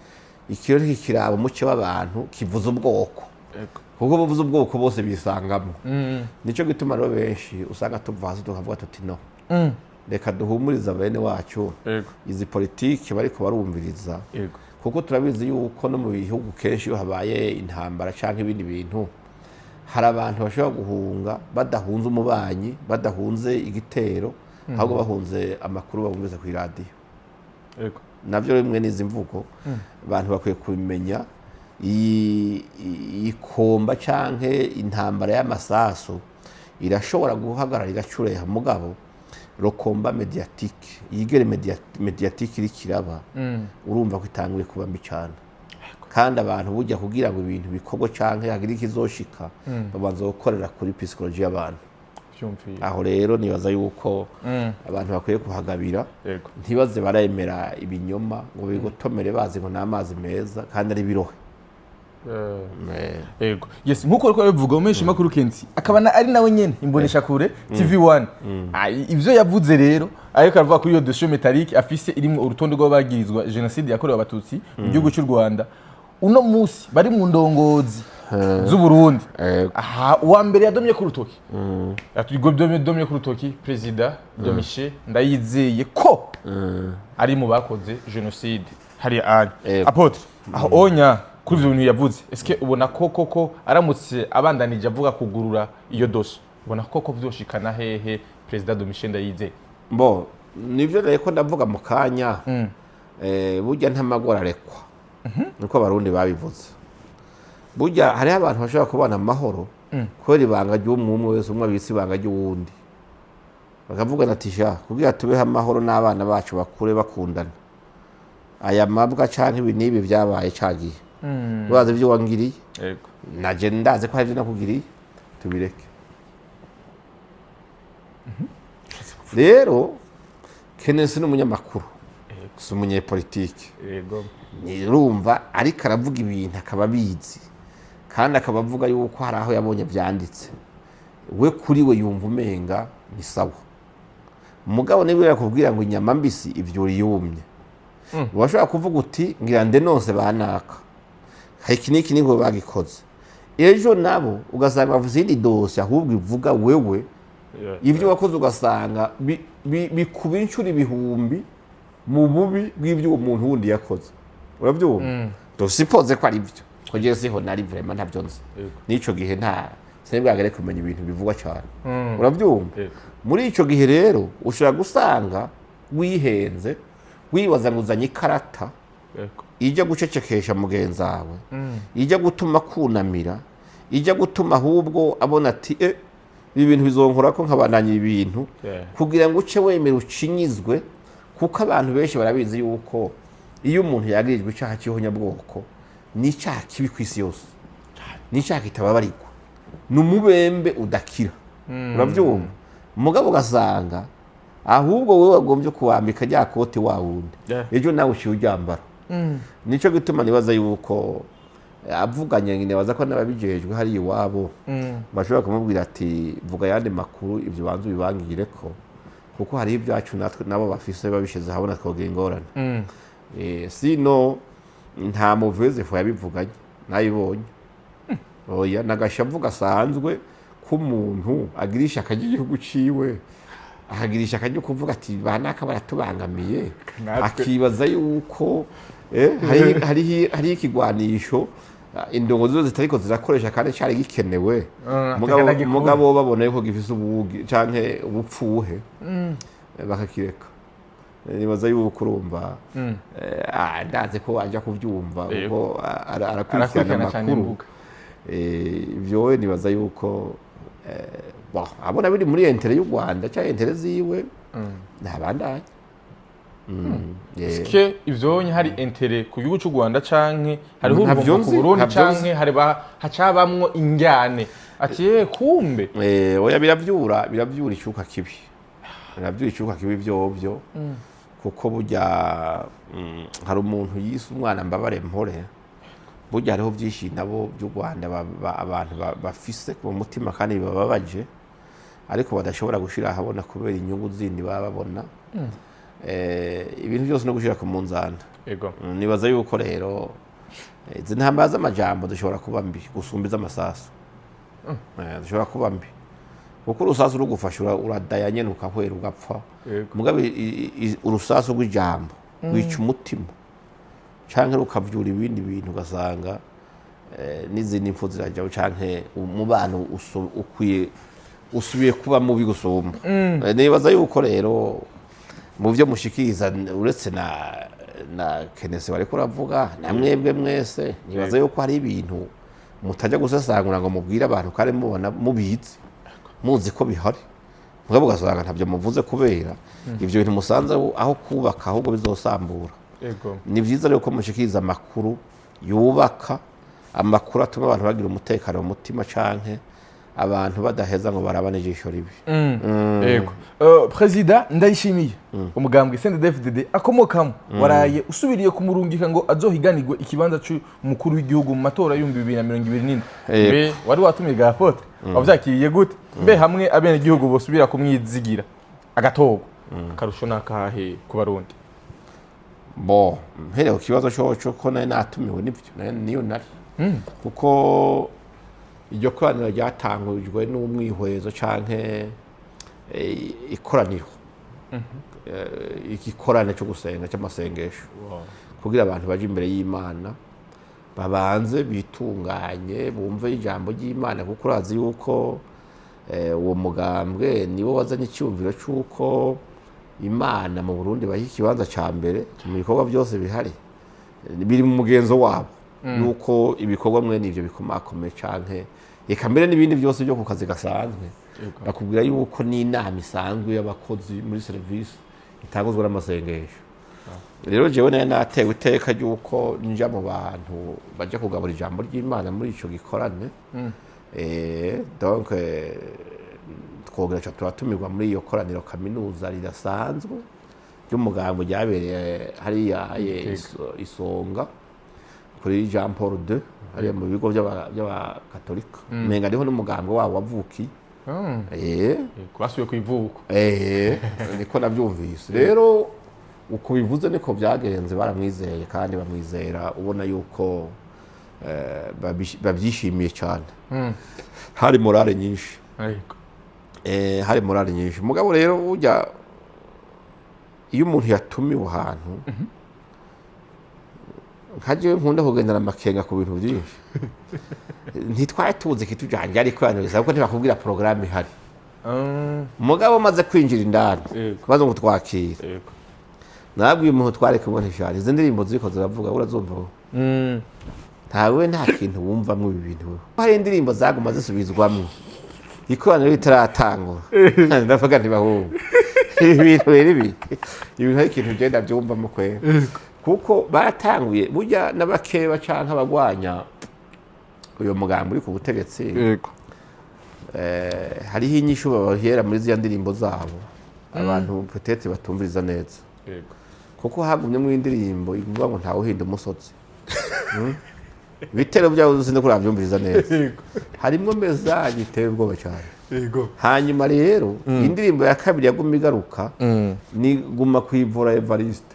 ikiro kirabo muce w'abantu kivuza ubwoko kuko bavuza ubwoko bose bisangamo nico gituma rero benshi usanga tuvaza tukavuga tuti no reka duhumuriza bene wacu izi politiki bariko barumviriza kuko turabizi yuko no mu bihugu kenshi yo habaye intambara canke ibindi bintu hari abantu bashobora guhunga badahunze umubanyi badahunze igitero ahubwo bahunze amakuru babumviza ku radio navyo rimwe n'izi mvugo abantu bakwiye kubimenya ikomba canke intambara y'amasaso irashobora guhagarara igacureha mugabo rokomba mediatique yigere mediatique irikiraba urumva ko itanguye kuba micana kandi abantu bujya kugira ngo ibintu bikorwa canke hagira ikizoshika babanza gukorera kuri psychology y'abantu aho rero nibaza yuko abantu bakwiye kuhagabira ntibaze baremera ibinyoma ngo bigotomere bazi ngo n'amazi meza kandi ari birohe Ego. Yes, nkuko ariko bivuga umenshi makuru KNC. Akabana ari nawe nyene imbonesha kure TV1. Ivyo yavuze rero ariko aravuga kuri iyo dossier métallique afise irimo urutonde rw'abagirizwa genocide yakorewe abatutsi mu gihugu cy'u Rwanda. Uno musi bari mu ndongozi z'u Burundi. Aha uwa mbere yadomye ku rutoki. Yatwigo domye ku rutoki president Domitien NDAYIZEYE ko ari mu bakoze genocide. Hari apotre. Aho onya kuri ibyo bintu yavuze eske ubona koko aramutse abandanije avuga kugurura iyo dossier ubona koko vyoshikana hehe president Domitien NDAYIZEYE mbo nivyo reko ndavuga mu kanya burya ntamagora rekwa niko abarundi babivuze burya hari abantu bashobora kubana amahoro kwera ibanga ry'umwe wese umwe abitse ibanga ry'uwundi bakavuga natisha kugira tubeho amahoro n'abana bacu bakure bakundana aya mabwa canke ibinibi vyabaye cagiye baza ibyo wangiriye naje ndaze ko hari ibyo nakugiriye tubireke rero KNC n'umunyamakuru si umunyepolitike nirumva ariko aravuga ibintu akaba bizi kandi akaba avuga yuko hari aho yabonye byanditse we kuri we yumva umenga ni sawa umugabo niwe yakubwira ngo inyama mbisi ivyo yumye washobora kuvuga uti ngira ndenose banaka hari kiniki ningo bagikoze ejo nabo ugasanga bavuze indi dose ahubwo ivuga wewe ivyo wakoze ugasanga bikuba inshuro ibihumbi mu bubi bw'ivyo umuntu wundi yakoze uravyumva dosipoze ko ari byo kugera siho nari vraiment ntabyo nzi nico gihe nta sebwagere kumenya ibintu bivugwa cyane uravyumva muri ico gihe rero ushobora gusanga wihenze wibaza nguzanye ikarata ijya gucecekesha mugenzi wawe ijya gutuma kunamira ijya gutuma ahubwo abona ati ibi bintu bizonkora ko nkabandanya ibintu kugira ngo uce wemera ucinyizwe kuko abantu benshi barabizi yuko iyo umuntu yagirijwe icyaha cy'ihonyabwoko ni icyaha kibi ku isi yose ni icyaha kitababarirwa ni umubembe udakira urabyumva umugabo ugasanga ahubwo wowe wagombye kuwambika rya kote wa wundi ejo nawe ushiye uryambara nico gituma nibaza yuko avuganye nibaza ko nababijejwe hari iwabo bashobora kumubwira ati vuga yandi makuru ivyo banzu bibangire ko kuko hari ibyacu natwe nabo bafise babishize habona twogira ingorane sino nta muveze fo yabivuganye nayibonye oya nagashavuga sanzwe ko umuntu agirisha akagihugu ciwe ahagirisha akajya kuvuga ati banaka baratubangamiye akibaza yuko hari ikigwanisho indongozo zitariko zirakoresha kandi cyari gikenewe mugabo babona yuko gifise ubugi canke ubupfuhe bakakireka nibaza yuko urumva ndaze ko ajya kuvyumva ubwo arakurikirana amakuru ivyo nibaza yuko abona biri muri entere y'u Rwanda cyangwa entere ziwe ntabandanye Ske ivyonye hari intérêt ku gihugu cy'u Rwanda canke hariho urumva ku Burundi canke hacabamwo injyane ati kumbe oya biravyura icuka kibi vyovyo kuko burya hari umuntu yise umwana mbabare mpore burya hariho vyinshi nabo by'u Rwanda abantu bafise ku mutima kandi bababaje ariko badashobora gushira ahabona kubera inyungu zindi baba babona ibintu byose no gushira ku munzana nibaza yuko rero izi ntambara z'amajambo dushobora kuba mbi gusumbiza amasasu dushobora kuba mbi kuko urusasu rugufasha uradaya nyene ukahwera ugapfa mugabe urusasu rw'ijambo wica umutima canke rukavyura ibindi bintu ugasanga n'izindi impfu zirajaho canke umubano usubiye kuba mubi gusumba nibaza yuko rero mu byo mushikiriza uretse na KNC bariko uravuga namwebwe mwese nibaza yuko hari ibintu mutajya gusesangura ngo mubwire abantu kare mubona mubizi muzi ko bihari mugabo ugasanga ntabyo muvuze kubera ivyo bintu musanze aho kubaka ahubwo bizosambura ni vyiza rero ko mushikiriza amakuru yubaka amakuru atuma abantu bagira umutekano mu mutima canke abantu badaheza ngo barabane ijisho ribi yego president ndayishimiye umugambwe CNDD-FDD akomokamo waraye usubiriye kumurungika ngo azohiganirwe ikibanza cy'umukuru w'igihugu mu matora y'umbi 2027 be wari watumiye gapotre wavyakiriye gute mbe hamwe abene igihugu bosubira kumwizigira agatogo akarusho nakahe ku barundi bo mpereye kibazo cyo ko naye natumiwe n'ivyo niyo nari kuko iryo koraniro ryatangujwe n'umwihwezo canke ikoraniro igikorane cyo gusenga cy'amasengesho kugira abantu baje imbere y'Imana babanze bitunganye bumve ijambo ry'Imana kuko urazi yuko uwo mugambwe niwo wazanye icyumviro cy'uko Imana mu Burundi bahi ikibanza ca mbere mu bikorwa byose bihari biri mu mugenzo wabo yuko ibikorwa mwene ivyo bikomakomeye canke eka mbere n'ibindi byose byo ku kazi gasanzwe bakubwira yuko n'inama isanzwe y'abakozi muri service itanguzwa n'amasengesho rero jewe naye natewe iteka yuko nja mu bantu baje kugabura ijambo ry'Imana muri ico gikorane donc twogira cyo turatumirwa muri iyo koraniro kaminuza ridasanzwe ry'umugambo ryabereye hariya isonga kuri Jean Paul II ari mu bigo by'abakatolika menga ariho n'umugambo wabo wavuki kwasuye kwivuko niko nabyumvise rero uko bivuze niko byagenze baramwizeye kandi bamwizera ubona yuko babyishimiye cyane hari morale nyinshi hari morale nyinshi mugabo rero ujya iyo umuntu yatumiwe ahantu nkaje nkunda kugendana amakenga ku bintu byinshi ntitwaye tuzi kitujanje ariko yanuriza kuko ntibakubwira programme ihari mugabo maze kwinjira indani kubazo ngo twakira nabwiye umuntu twareke ubone cyane izi ndirimbo ziko ziravuga urazumva ntawe nta kintu wumvamwe ibi bintu hari indirimbo zaguma zisubizwamwe ikoraniro ritaratangura ndavuga ntibahumva ibintu rero ibintu hari ikintu genda byumvamo kwera kuko batanguye burya n'abakeba canke abagwanya uyo mugambo uri ku butegetsi hariho inyishu babahera muri zya ndirimbo zabo abantu peut-être batumviriza neza kuko hagumye mu indirimbo ivuga ngo ntawe uhinda umusozi bitero byawo zinde kuravyumviriza neza harimo message iteye ubwoba cyane hanyuma rero indirimbo ya kabiri yaguma igaruka ni guma kwivura Evariste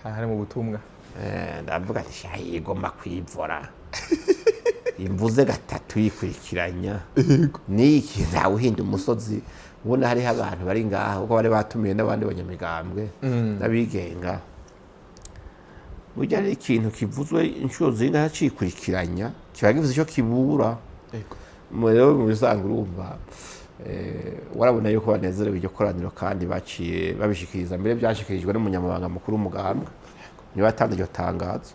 hari mu butumwa ndavuga nti shayigomba kwivura imvuze gatatu yikurikiranya niki ntawe uhinda umusozi ubona hari abantu bari ngaha uko bari batumiye n'abandi banyamigambwe n'abigenga burya ari ikintu kivuzwe inshuro zingahe cikurikiranya kiba givuze icyo kibura rero mu bisanzwe urumva warabona yuko banezerewe iryo koraniro kandi baciye babishikiriza mbere byashikirijwe n'umunyamabanga mukuru w'umugambwe niba atanze iryo tangazo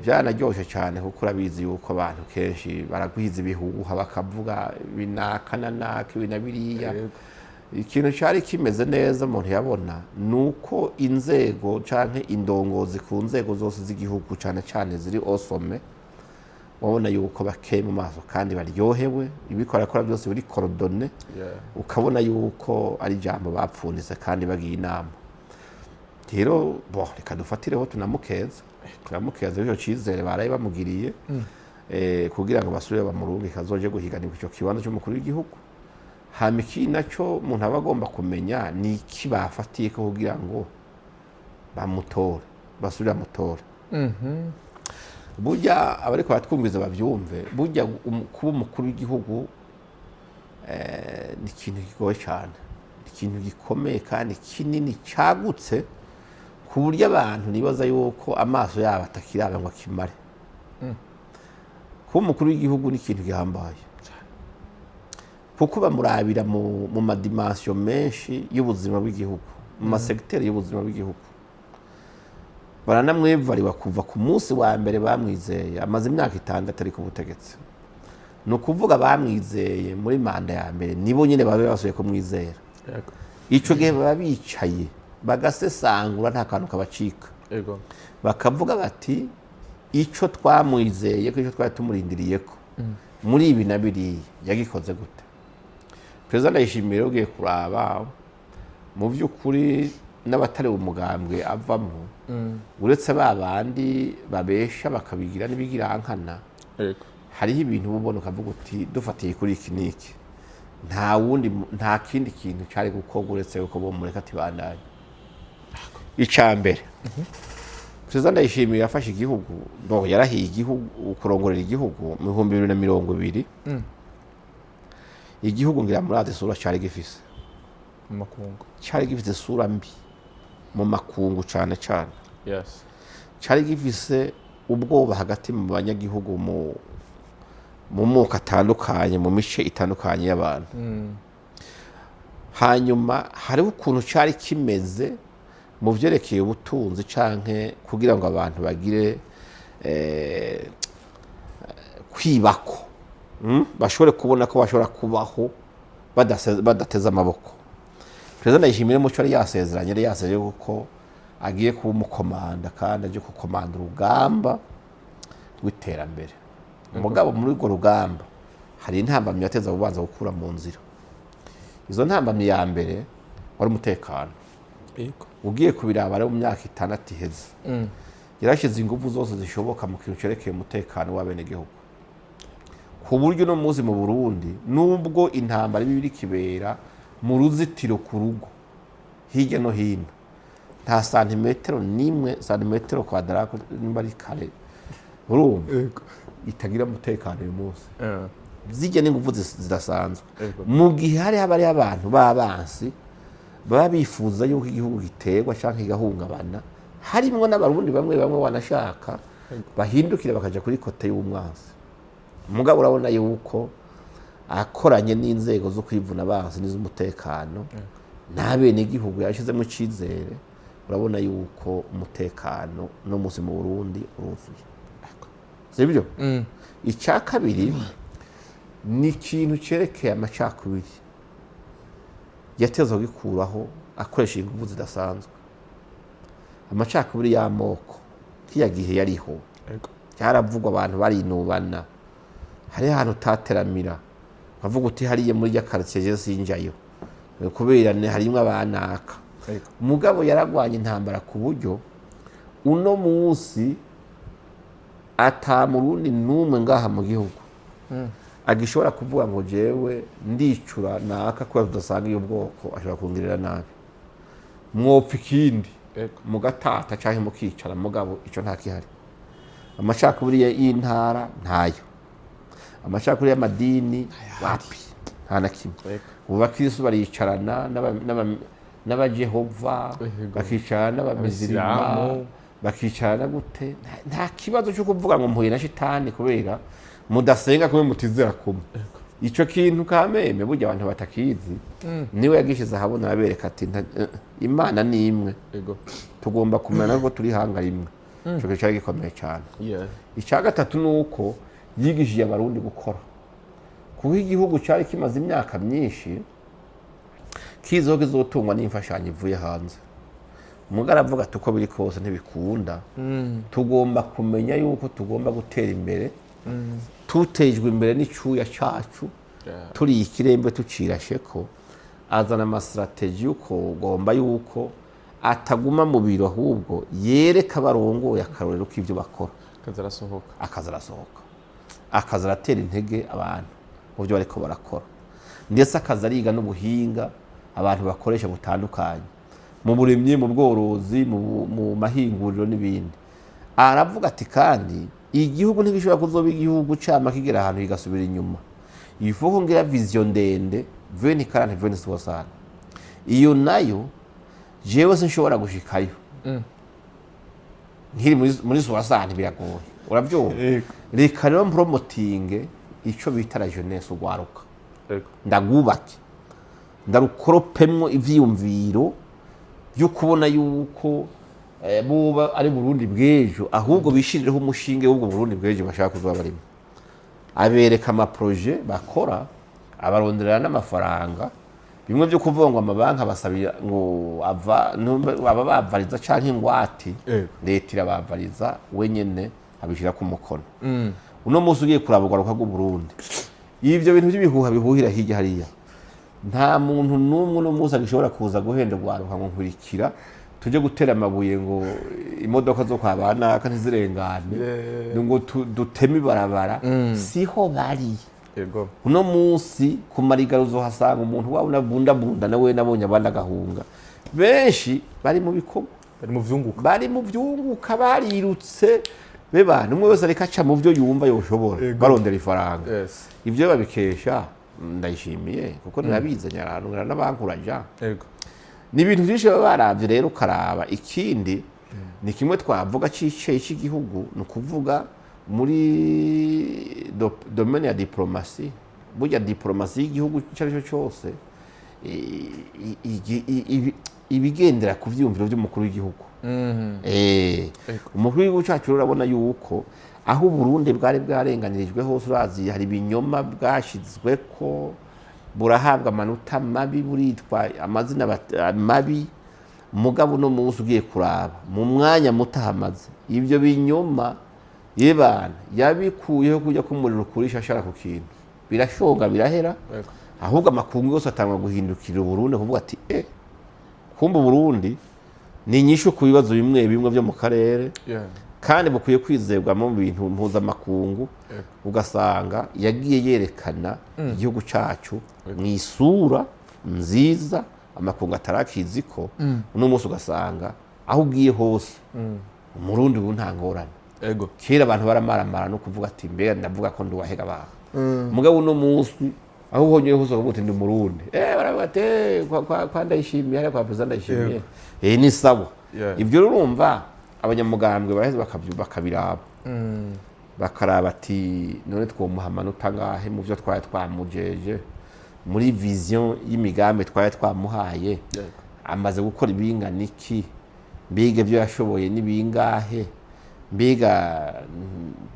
byanaryoshe cyane kuko urabizi yuko abantu kenshi baragwiza ibihuha bakavuga binaka na naka ibi na biriya ikintu cyari kimeze neza umuntu yabona nuko inzego canke indongozi ku nzego zose z'igihugu cyane cyane ziri osome wabona yuko bakeye mu maso kandi baryohewe ibikora byose biri coordonné ukabona yuko ari jambo bapfundise kandi bagiye inama rero reka dufatireho tunamukeza icyo cyizere baraye bamugiriye kugira ngo basubire bamurunge kazoje guhiganirwa icyo kibanza cy'umukuru w'igihugu hama iki nacyo umuntu aba agomba kumenya ni iki bafatiye ko kugira ngo bamutore basubire bamutore burya abariko batwumviza bavyumve burya kuba umukuru w'igihugu ni ikintu kigoye cyane ikintu gikomeye kandi kinini cyagutse ku buryo abantu nibaza yuko amaso yabo atakiraba ngo akimare kuba umukuru w'igihugu ni ikintu gihambaye kuko bamurabira mu madimansiyo menshi y'ubuzima bw'igihugu mu masegiteri y'ubuzima bw'igihugu baranamwevariwa kuva ku munsi wa mbere bamwizeye amaze imyaka 6 ari ku butegetsi ni ukuvuga bamwizeye muri manda ya mbere nibo nyine babe basuye kumwizera icyo gihe baba bicaye bagasesangura nta kantu kabacika bakavuga bati icyo twamwizeye ko icyo twari tumurindiriye ko muri ibi na biriya yagikoze gute perezida ndayishimiye ugiye kuraba mu by'ukuri n'abatari umugambwe avamo uretse babandi babesha bakabigira n'ibigirankana hariho ibintu ubona ukavuga uti dufatiye kuri iki niki nta kindi kintu cyari gukorwa uretse yuko bomureka tibandanye icambere perezida ndayishimiye yafashe igihugu yarahiye igihugu kurongorera igihugu mu 2020 igihugu ngira muri sura cyari gifise mu makungu cyari gifise sura mbi mu makungu cyane cyane cyari gifise ubwoba hagati mu banyagihugu mu moko atandukanye mu mice itandukanye y'abantu hanyuma hariho ukuntu cyari kimeze mu byerekeye ubutunzi canke kugira ngo abantu bagire kwibako bashobore kubona ko bashobora kubaho badateze amaboko perezida ndayishimiye muco yari yasezeranye yari yasezeranye ko agiye kuba umukomanda kandi agiye gukomanda urugamba rw'iterambere umugabo muri urwo rugamba hari intambamyi yateza kubanza gukura mu nzira izo ntambamyi ya mbere wari umutekano ugiye kubiraba mu myaka 6 iheze yarashyize ingufu zose zishoboka mu kintu cerekeye umutekano w'abenegihugu ku buryo no muzi mu Burundi nubwo intambara bibiri kibera mu ruzitiro ku rugo hirya no hino nta santimetero nimwe santimetero kwadrako nimbari kare urumva itagira umutekano uyu munsi zijya n'ingufu zidasanzwe mu gihe hari abari abantu babansi baba bifuza yuko igihugu giterwa cyangwa igahungabana harimo n'abarundi bamwe wanashaka bahindukira bakaja kuri kote y'umwansi umugabo urabona yuko akoranye n'inzego zo kwivuna abansi n'iz'umutekano n'abene igihugu yashizemo icizere urabona yuko umutekano no musi mu Burundi uruzuye sibyo icya kabiri ni ikintu cerekeye amacakubiri yatezwe gikuraho akoresha ingufu zidasanzwe amacakubiri y'amoko kiya gihe yariho cyaravugwa abantu barinubana hari ahantu utateramira bavuga uti hariye muri ya quartier je sinjayo kubera ne harimwe abanaka umugabo yaragwanye intambara ku buryo uno munsi ata murundi numwe ngaha mu gihugu agishobora kuvuga ngo jewe ndicura naka kwa tudasanga iyo bwoko ashobora kungirira nabi mwopfa ikindi mugatata cyangwa mukicara mugabo ico nta kihari amacakubiri y'intara ntayo amacakubiri y'amadini wapi nta na kimwe ubu bakristo baricarana n'abajehova bakicarana n'abamizirima bakicarana gute nta kibazo cyo kuvuga ngo mpuye na shitani kubera mudasenga kumwe mutizera kumwe ico kintu kameme burya abantu batakizi niwe yagishize ahabona abereka ati imana ni imwe tugomba kumenya ko turi hanga rimwe cyo cyari gikomeye cyane icya gatatu nuko yigishije abarundi gukora kuko igihugu cyari kimaze imyaka myinshi kizoga izotungwa n'imfashanyo ivuye hanze. Umugara avuga ati uko biri kose ntibikunda, tugomba kumenya yuko tugomba gutera imbere, tutejwe imbere n'icyuya cyacu, turi ikirembe tucirasheko, azana amastrategy yuko ugomba yuko ataguma mu biro ahubwo yereka barongoye akarorero k'ibyo bakora, akazaratera intege abantu mu byo bariko barakora, ndetse akazariga n'ubuhinga abantu bakoresha butandukanye mu burimyi, mu bworozi, mu mahinguriro n'ibindi. Aravuga ati kandi igihugu ntigishobora kuzoba igihugu cyama kigera ahantu kigasubira inyuma, ifuko ngira vision ndende 2040 2060. Iyo nayo jewe sinshobora gushikayo, nkiri muri 60 biragoye, uravyumva. Reka rero promoting ico bita la jeunesse ugwaruka, ndagubake ndarukoropemwo ivyiyumviro byo kubona yuko buba ari Burundi bw'ejo, ahubwo bishirireho umushinge w'ubwo Burundi bw'ejo bashaka kuzoba barimo. Abereka amaproje bakora, abaronderera n'amafaranga, bimwe byo kuvuga ngo amabanki abasabira ngo aba bavariza canke ingwati, leta irabavariza wenyene abishira ku mukono. Uno munsi ugiye kurabugwaruka rw'u Burundi, ivyo bintu by'ibihuha bihuhira hirya hariya, nta muntu n'umwe no munsi agishobora kuza guhenda gwaruka ngo nkurikira tuje gutera amabuye ngo imodoka zo kwa banaka ntizirengane, ngo duteme barabara, siho bari. Uno munsi ku marigaro uzohasanga umuntu wawe unabundabunda nawe nabonye abandi agahunga, benshi bari mu bikorwa, bari mu vyunguka barirutse beba numwe wese areka aca mu byo yumva yoshobora barondera ifaranga. Ivyo babikesha ndayishimiye kuko nabizanya abantu n'abankuraja. Ni ibintu byinshi baravye rero karaba. Ikindi ni kimwe twavuga cice cy'igihugu, no kuvuga muri domaine ya diplomasi. Burya diplomasi y'igihugu cyari cyose ibigendera ku vyumviro by'umukuru w'igihugu. Umukuru w'igihugu cyacu urabona yuko aho Burundi bwari bwarenganirijwe hose, urazi hari ibinyoma bwashizwe ko burahabwa amanota mabi, buritwa amazina mabi. Mugabo no munsi ugiye kuraba mu mwanya mutahamaze ivyo binyoma yebana yabikuyeho kujya kumuriro kurisha ashara ku kintu, birashonga birahera. Ahubwo amakungu yose atangwa guhindukira Burundi kuvuga ati kumba Burundi ni nyisho ku bibazo bimwe bimwe byo mu karere, kandi bukwiye kwizerwa mu bintu mpuzamakungu. Ugasanga yagiye yerekana igihugu cyacu mu isura nziza amakungu atarakizi ko. Uno munsi ugasanga aho ugiye hose umurundi ubu nta ngorane. Kera abantu baramaramara no kuvuga ati mbega ndavuga ko ndi wahega ba mugabo uno munsi aho uhonye hose uvuga ndi Murundi, baravuga ati kwa ndayishimiye ari kwa president ndayishimiye, ni sawa. Ibyo urumva abanyamugambwe baraheze bakabiraba, bakaraba ati none twomuha amanota ngahe mu byo twari twamujeje muri vision y'imigambi twari twamuhaye, amaze gukora ibingana iki, mbega byo yashoboye n'ibingahe, mbega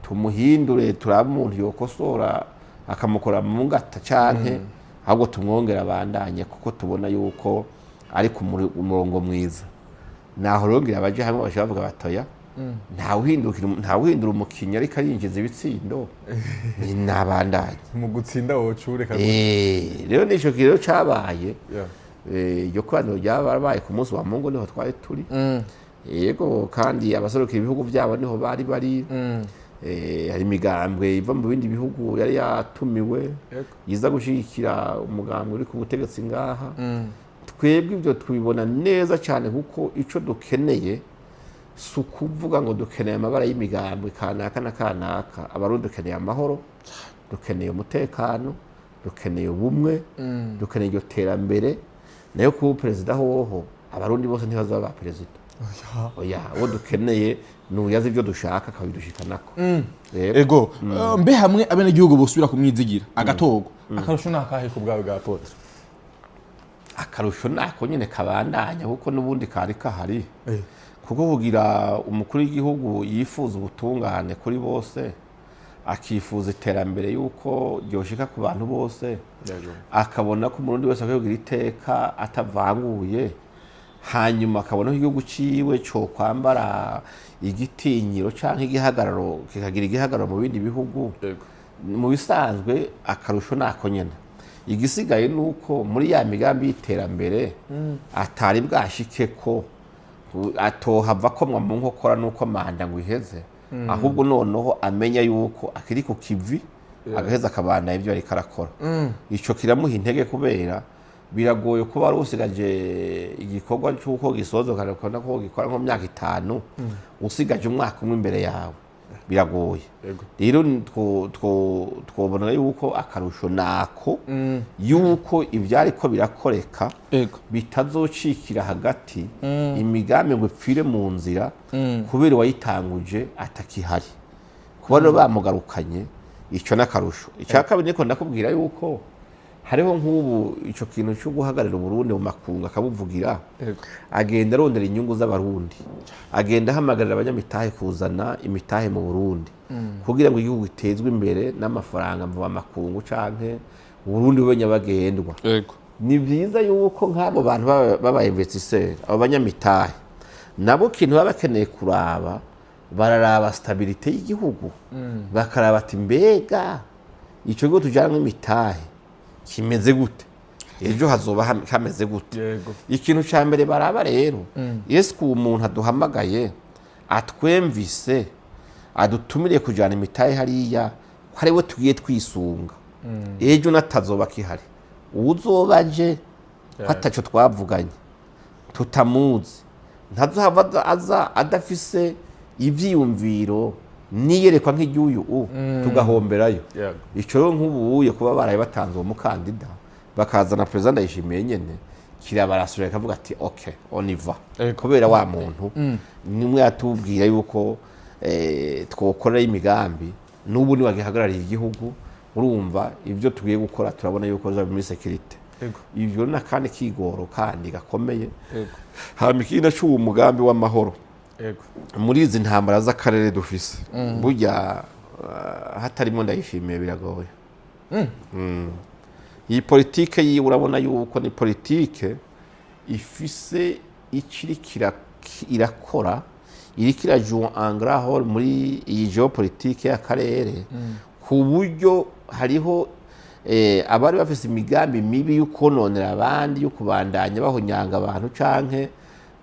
tumuhindure turaba umuntu yokosora akamukora mu ngata canke ahubwo tumwongera abandanye, kuko tubona yuko ari ku murongo mwiza. Naho rongera abaje hamwe bashavuga batoya, ntawuhindura umukinnyi ariko arinjiza ibitsindo ni nabandanye mu gutsinda wocure kandi. Rero nico kiro cabaye yo kwano byabaye ku munsi wa Mungu niho twari turi. Yego, kandi abasorokera ibihugu byabo niho bari hari imigambwe iva mu bindi bihugu yari yatumiwe yiza gushikira umugambwe uri ku butegetsi ngaha. Twebwe ibyo tubibona neza cyane kuko ico dukeneye si ukuvuga ngo dukeneye amabara y'imigambwe kanaka na kanaka. Abarundi dukeneye amahoro, dukeneye umutekano, dukeneye ubumwe, dukeneye iryo terambere. Nayo kuba perezida hoho abarundi bose ntibazaba ba perezida. Oya, uwo dukeneye nuyaza ibyo dushaka akabidushikanako. Ego, mbe hamwe abenegihugu bosubira kumwizigira agatogo, akarusho nakahe ku bwawe bwa Apotre? Akarusho nako nyene kabandanya kuko nubundi kari kahari. Kuko kugira umukuru w'igihugu yifuza ubutungane kuri bose, akifuza iterambere yuko ryoshika ku bantu bose akabona ko umurundi wese akwiye kugira iteka atavanguye hanyuma akabona ko igihugu ciwe cyo kwambara igitinyiro canke igihagararo kikagira igihagararo mu bindi bihugu mu bisanzwe akarusho nako nyene igisigaye nuko muri ya migambi y'iterambere atari bwashike ko atohava ko mu nkokora nuko manda ngo iheze ahubwo noneho amenya yuko akiri ku kivi agaheza akabana ivyo ariko arakora ico kiramuha intege kubera biragoye kuba ari usigaje igikorwa cy'uko gisozo kandi ko gikora nko myaka 5 usigaje umwaka umwe imbere yawe biragoye rero twobona yuko akarusho nako yuko ivyari ko birakoreka bitazocikira hagati imigambi ngo ipfire mu nzira kubera wayitanguje atakihari kuba rero bamugarukanye ico nakarusho icyakabiri niko ndakubwira yuko hariho nk'ubu ico kintu cyo guhagarira Burundi mu makungu akabuvugira agenda arondera inyungu z'abarundi agenda hamagarira abanyamitahe kuzana imitahe mu Burundi kugira ngo igihugu gitezwe imbere n'amafaranga mu makungu canke Burundi bube nyabagendwa ni byiza yuko nk'abo bantu baba investisseur abo banyamitahe nabo kintu baba bakeneye kuraba bararaba stabilité y'igihugu bakaraba ati mbega ico gihugu tujana imitahe kimeze gute ejo hazoba hameze gute ikintu cya mbere baraba rero yesu ku umuntu aduhamagaye atwemvise adutumiriye kujana imitahe hariya ko ari we tugiye twisunga ejo natazoba kihari uzobaje ko ataco twavuganye tutamuzi ntazohava aza adafise ivyiyumviro niyerekwa nk'igihugu tugahomberayo ico rero nk'ubuye kuba baraye batanze uwo mukandida bakazana president Yishuye nyene kirabarasura akavuga ati okay on y va kubera wa muntu nimwe yatubwira yuko twokorera imigambi n'ubu ni wagihagarariye igihugu urumva ivyo tugiye gukora turabona yuko za muri security ivyo nakandi kigoro kandi gakomeye hamikina cy'uwo mugambi w'amahoro muri izi ntambara z'akarere dufise burya hatarimo Ndayishimiye biragoye iyi politike yi urabona yuko ni politike ifise ikiri irakora iri kirajwa angraho muri iyi geopolitike y'akarere ku buryo hariho abari bafise imigambi mibi y'ukononera abandi yo kubandanya bahonyanga abantu canke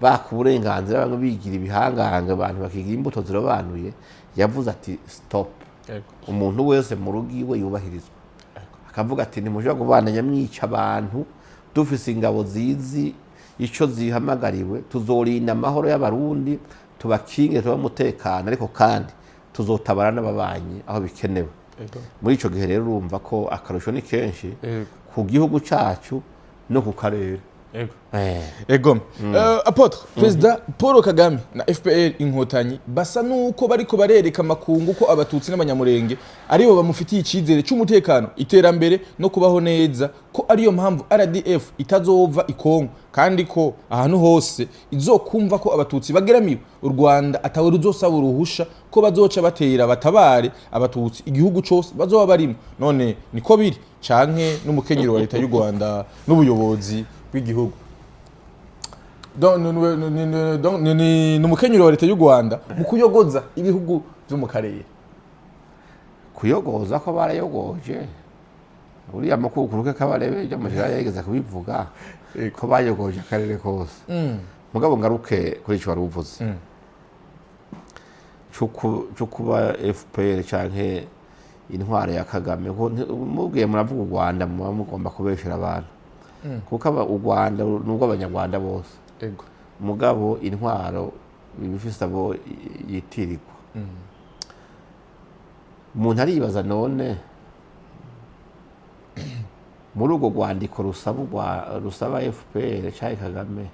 bakuburenganzira bamwe bigira ibihanganga abantu bakigira imbuto zirobanuye yavuze ati stop umuntu wese mu rugiwe yubahirizwa akavuga ati nimuje kubandanya mwica abantu dufise ingabo zizi ico zihamagariwe tuzorinda amahoro y'abarundi tubakinge tubamutekana ariko kandi tuzotabara n'ababanyi aho bikenewe muri ico gihe rero urumva ko akarusho ni kenshi ku gihugu cacu no ku karere ego apotre president Paul Kagame na FPR inkotanyi basa nuko bariko barereka makungu ko abatutsi n'abanyamurenge aribo bamufitiye icizere cy'umutekano iterambere no kubaho neza ko ariyo mpamvu RDF itazova ikongo kandi ko ahantu hose izokumva ko abatutsi bageramiwe u Rwanda atawe ruzosaba uruhusha ko bazoca batera batabare abatutsi igihugu cyose bazoba barimo none niko biri canke n'umukenyero wa leta y'u Rwanda n'ubuyobozi bw'igihugu ni umukenyero wa leta y'u Rwanda mu kuyogoza ibihugu byo mu karere kuyogoza ko barayogoje uriya makuru ke kabarebe byo mu kiraya yigeze kubivuga ko bayogoje akarere kose mugabo ngaruke kuri cyo waruvuze cyo kuba FPR canke intware ya Kagame mubwiye muravuga u Rwanda mugomba kubeshera abantu kuko u Rwanda nubwo abanyarwanda bose mugabo intwaro bifise abo yitirirwa umuntu aribaza none muri urwo rwandiko rusaba FPR cyangwa Kagame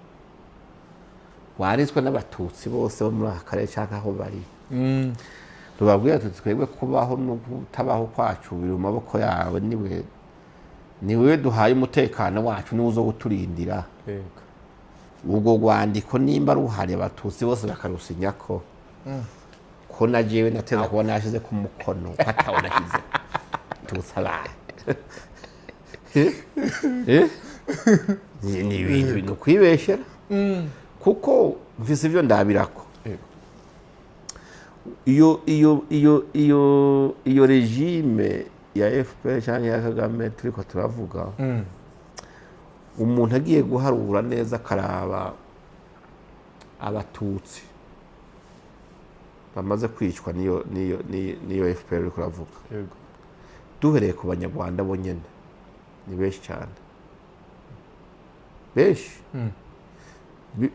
waritswe n'abatutsi bose bo muri aka karere cyangwa aho bari tubabwira tuti twebwe kubaho no kutabaho kwacu biri mu maboko yawe niwe duhaye umutekano wacu niwe uzo guturindira ubwo rwandiko nimba ruhari abatutsi bose bakarusinyako ko na jewe nateza kuba nashize ku mukono atawo nahize tusabaye ni ibintu kwibeshera kuko mvise ivyo ndabirako iyo regime ya FPR cyangwa ya Kagame turiko turavuga umuntu agiye guharura neza karaba abatutsi bamaze kwicwa niyo FPR uriko uravuga duhereye ku banyarwanda bonyene ni benshi cyane benshi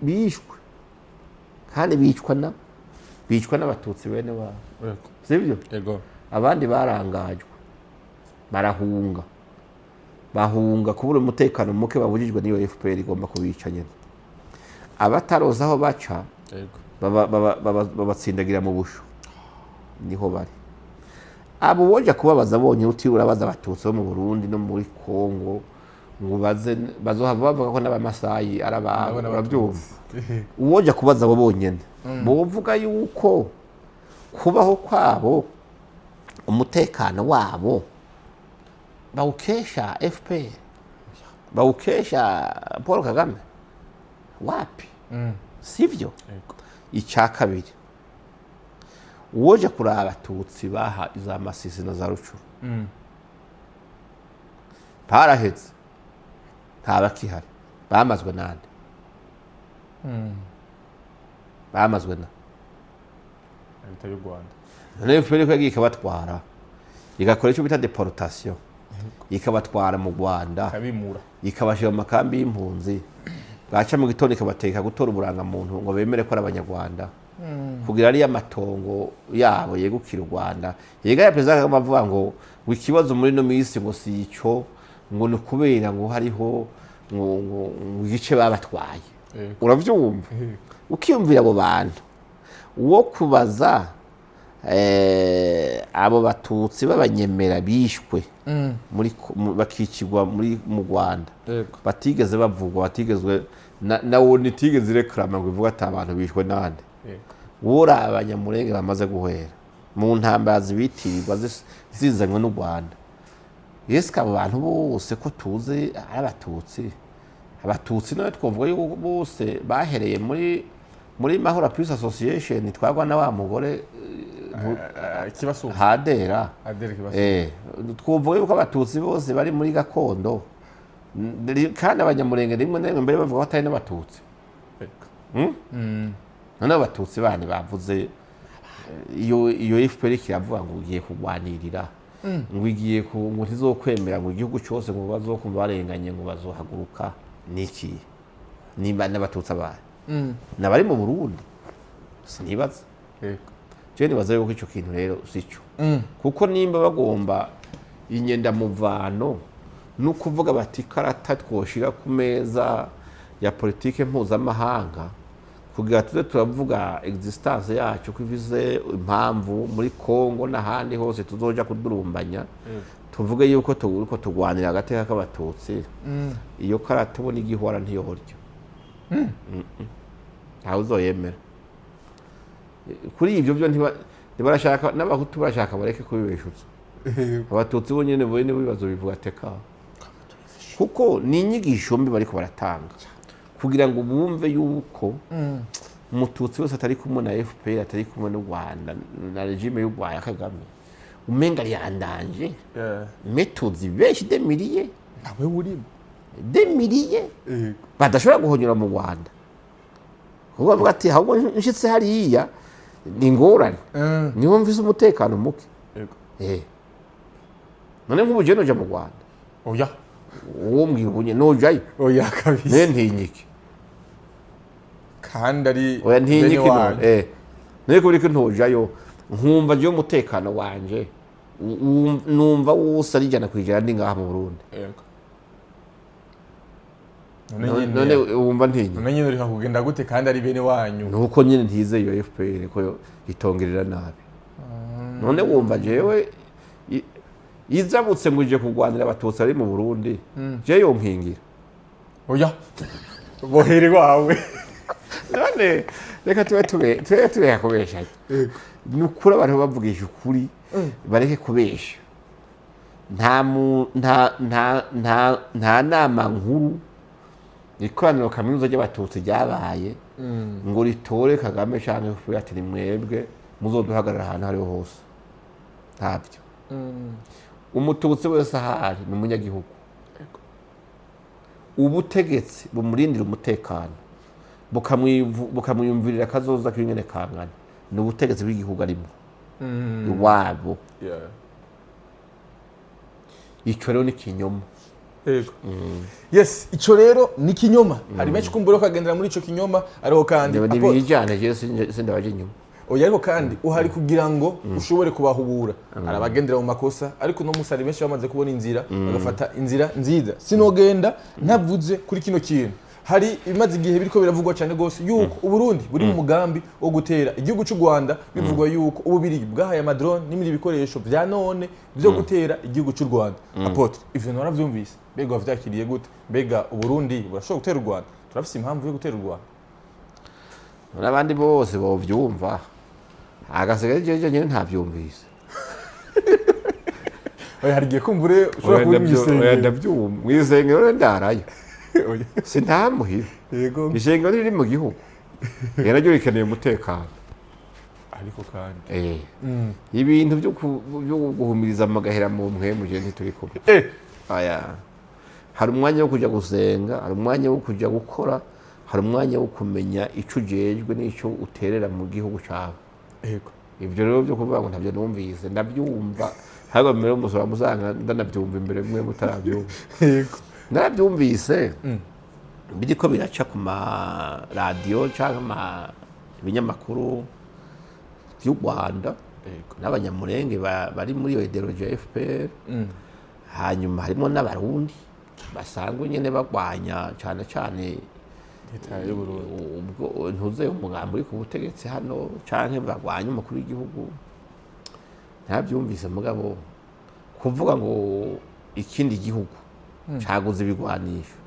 bishwe kandi bicwa n'abatutsi bene wabo sibyo abandi barangajwe bahunga kubura umutekano muke babujijwe niyo FPR igomba kubica nyene abataroza aho baca babatsindagira mu busho niho bari abo boja kubabaza bonye uti urabaza abatutsi bo mu Burundi no muri Congo ngo bazohava bavuga ko n'abamasayi arababo bavyumva uwoja kubaza abo bonyene bovuga yuko kubaho kwabo umutekano wabo bawukesha FPR bawukesha Paul Kagame wapi sivyo icya kabiri uwoje kuraba abatutsi baha iza Masisi na za Rucuru parahetse ntabakihari bamazwe nande bamazwe na leta y'u Rwanda none FPR ko yagiye ikabatwara igakora icyo bita deportation ikabatwara mu Rwanda kabimura ikabashira mu makambi y'impunzi baca mu gitondo ikabateka gutora uburanga muntu ngo bemere ko ari abanyarwanda kugira ari amatongo yabo yegukira u Rwanda yega ya president Kagame avuga ngo ikibazo muri no misi ngo si ico ngo nukubera ngo hariho ngo igice babatwaye uravyumva ukiyumvira abo bantu uwo kubaza abo batutsi b'abanyemera bishwe muri bakicirwa muri mu Rwanda batigeze bavugwa batigezwe nawo nitigeze reklama ngo ivuga ati abantu bishwe nande wora abanyamurenge bamaze guhera mu ntambara zibitirirwa zizanywe n'u Rwanda yeska abo bantu bose ko tuze ari abatutsi no twovuga yuko bose bahereye muri Mahoro Peace Association twagwa na wa mugore kibaso hadera twovuga yuko abatutsi bose bari muri gakondo kandi abanyamurenge rimwe na rimwe mbere bavuga batari n'abatutsi none abatutsi bane bavuze iyo FPR kiravuga ngo ugiye kugwanirira ngo igiye ngo ntizokwemera ngo igihugu cyose ngo bazokumva barenganye ngo bazohaguruka niki nimba n'abatutsi abaye nabari mu Burundi sinibaza je nibaza yuko ico kintu rero sico kuko nimba bagomba inyenda muvano no kuvuga bati karata twoshira ku meza ya politike mpuzamahanga kugira tuze turavuga existence yacu kwivize impamvu muri Congo n'ahandi hose tuzoja kudurumbanya tuvuge yuko turiko tugwanira agateka k'abatutsi iyo karata ubona igihwara ntiyoryo ntawe uzoyemera kuri ibyo byo ntibarashaka n'abahutu barashaka bareke kubibeshuza abatutsi bo nyene bo bibazo bivuga teka kuko ni inyigisho mbi bariko baratanga kugira ngo bumve yuko umututsi wese atari kumwe na FPR atari kumwe n'u Rwanda na regime y'u Rwanda Kagame umenga yandanje metuzi beshi demiriye nawe urimo demiriye badashobora guhonyura mu Rwanda kuko bavuga ati ahubwo nshitse hariya ni ngorane niho mvise umutekano muke none nk'ubuje noja mu Rwanda oya uwo mbwirunye nojayo oya kabisa ntinyike kandi ari oya ntinyike none ko uriko ntojayo nkumva je umutekano wanje numva wose ari jana kwijana ndi ngaha mu Burundi none wumva ntinyike none nyine uri kugenda gute kandi ari bene wanyu nuko nyine ntize iyo FPR ko itongerera nabi none wumva jewe izabutse ngo ije kugwanira abatutsi ari mu Burundi je yo nkingira oya bohere wawe none reka tube yakubesha nukuri abantu bavugisha ukuri bareke kubesha nta nama nkuru ikoraniro kaminuza ry'abatutsi ryabaye ngo ritore Kagame cyangwa FPR ati ni mwebwe muzoduhagarara ahantu hariho hose ntabyo umututsi wese ahari ni umunyagihugu ubutegetsi bumurindira umutekano bukamwiyumvirira akazoza k'ingene kangana ni ubutegetsi bw'igihugu arimo iwabo icyo rero ni kinyoma yes icyo rero ni kinyoma hari benshi kumbura kagendera muri icyo kinyoma ariho kandi nibijyane je sindabaje inyuma oya ariko kandi uhari kugira ngo ushobore kubahubura arabagendera mu makosa ariko no musari benshi bamaze kubona inzira bagafata inzira nziza sinogenda ntavuze kuri kino kintu hari ibimaze igihe biriko biravugwa cyane gose yuko uburundi buri mu mugambi wo gutera igihugu cy'u Rwanda bivugwa yuko ububiri bwahaye amadrone n'ibindi bikoresho bya none byo gutera igihugu cy'u Rwanda apotre ivyo naravyumvise mbega wavyakiriye gute mbega uburundi burashobora gutera u Rwanda turafise impamvu yo gutera u Rwanda n'abandi bose bovyumva agasigaye jeje nyine ntavyumvise oya harigiye kumbure ushobora kubimisenge oya ndavyumva mwisengero ndarayo sintamuhira yego ishengero riri mu gihugu yarajyo rikeneye umutekano ariko kandi ibintu byo guhumiriza amagahera mu mpwemu je ntituri kumwe aya hari umwanya wo kujya gusenga hari umwanya wo kujya gukora hari umwanya wo kumenya ico ujejwe n'ico uterera mu gihugu cyawe yego ibyo rero byo kuvuga ngo ntabyo numvise ndabyumva haba mbere umusora musanga ndanabyumva imbere mwe mutarabyumva yego narabyumvise biriko biraca ku ma radio cyangwa ibinyamakuru by'u Rwanda n'abanyamurenge bari muri iyo ideology ya FPR hanyuma harimo n'abarundi basanzwe nyene bagwanya cyane ubwo ntuze umugambi uri ku butegetsi hano canke bagwanya umukuru w'igihugu ntabyumvise mugabo kuvuga ngo ikindi gihugu caguze ibigwanisho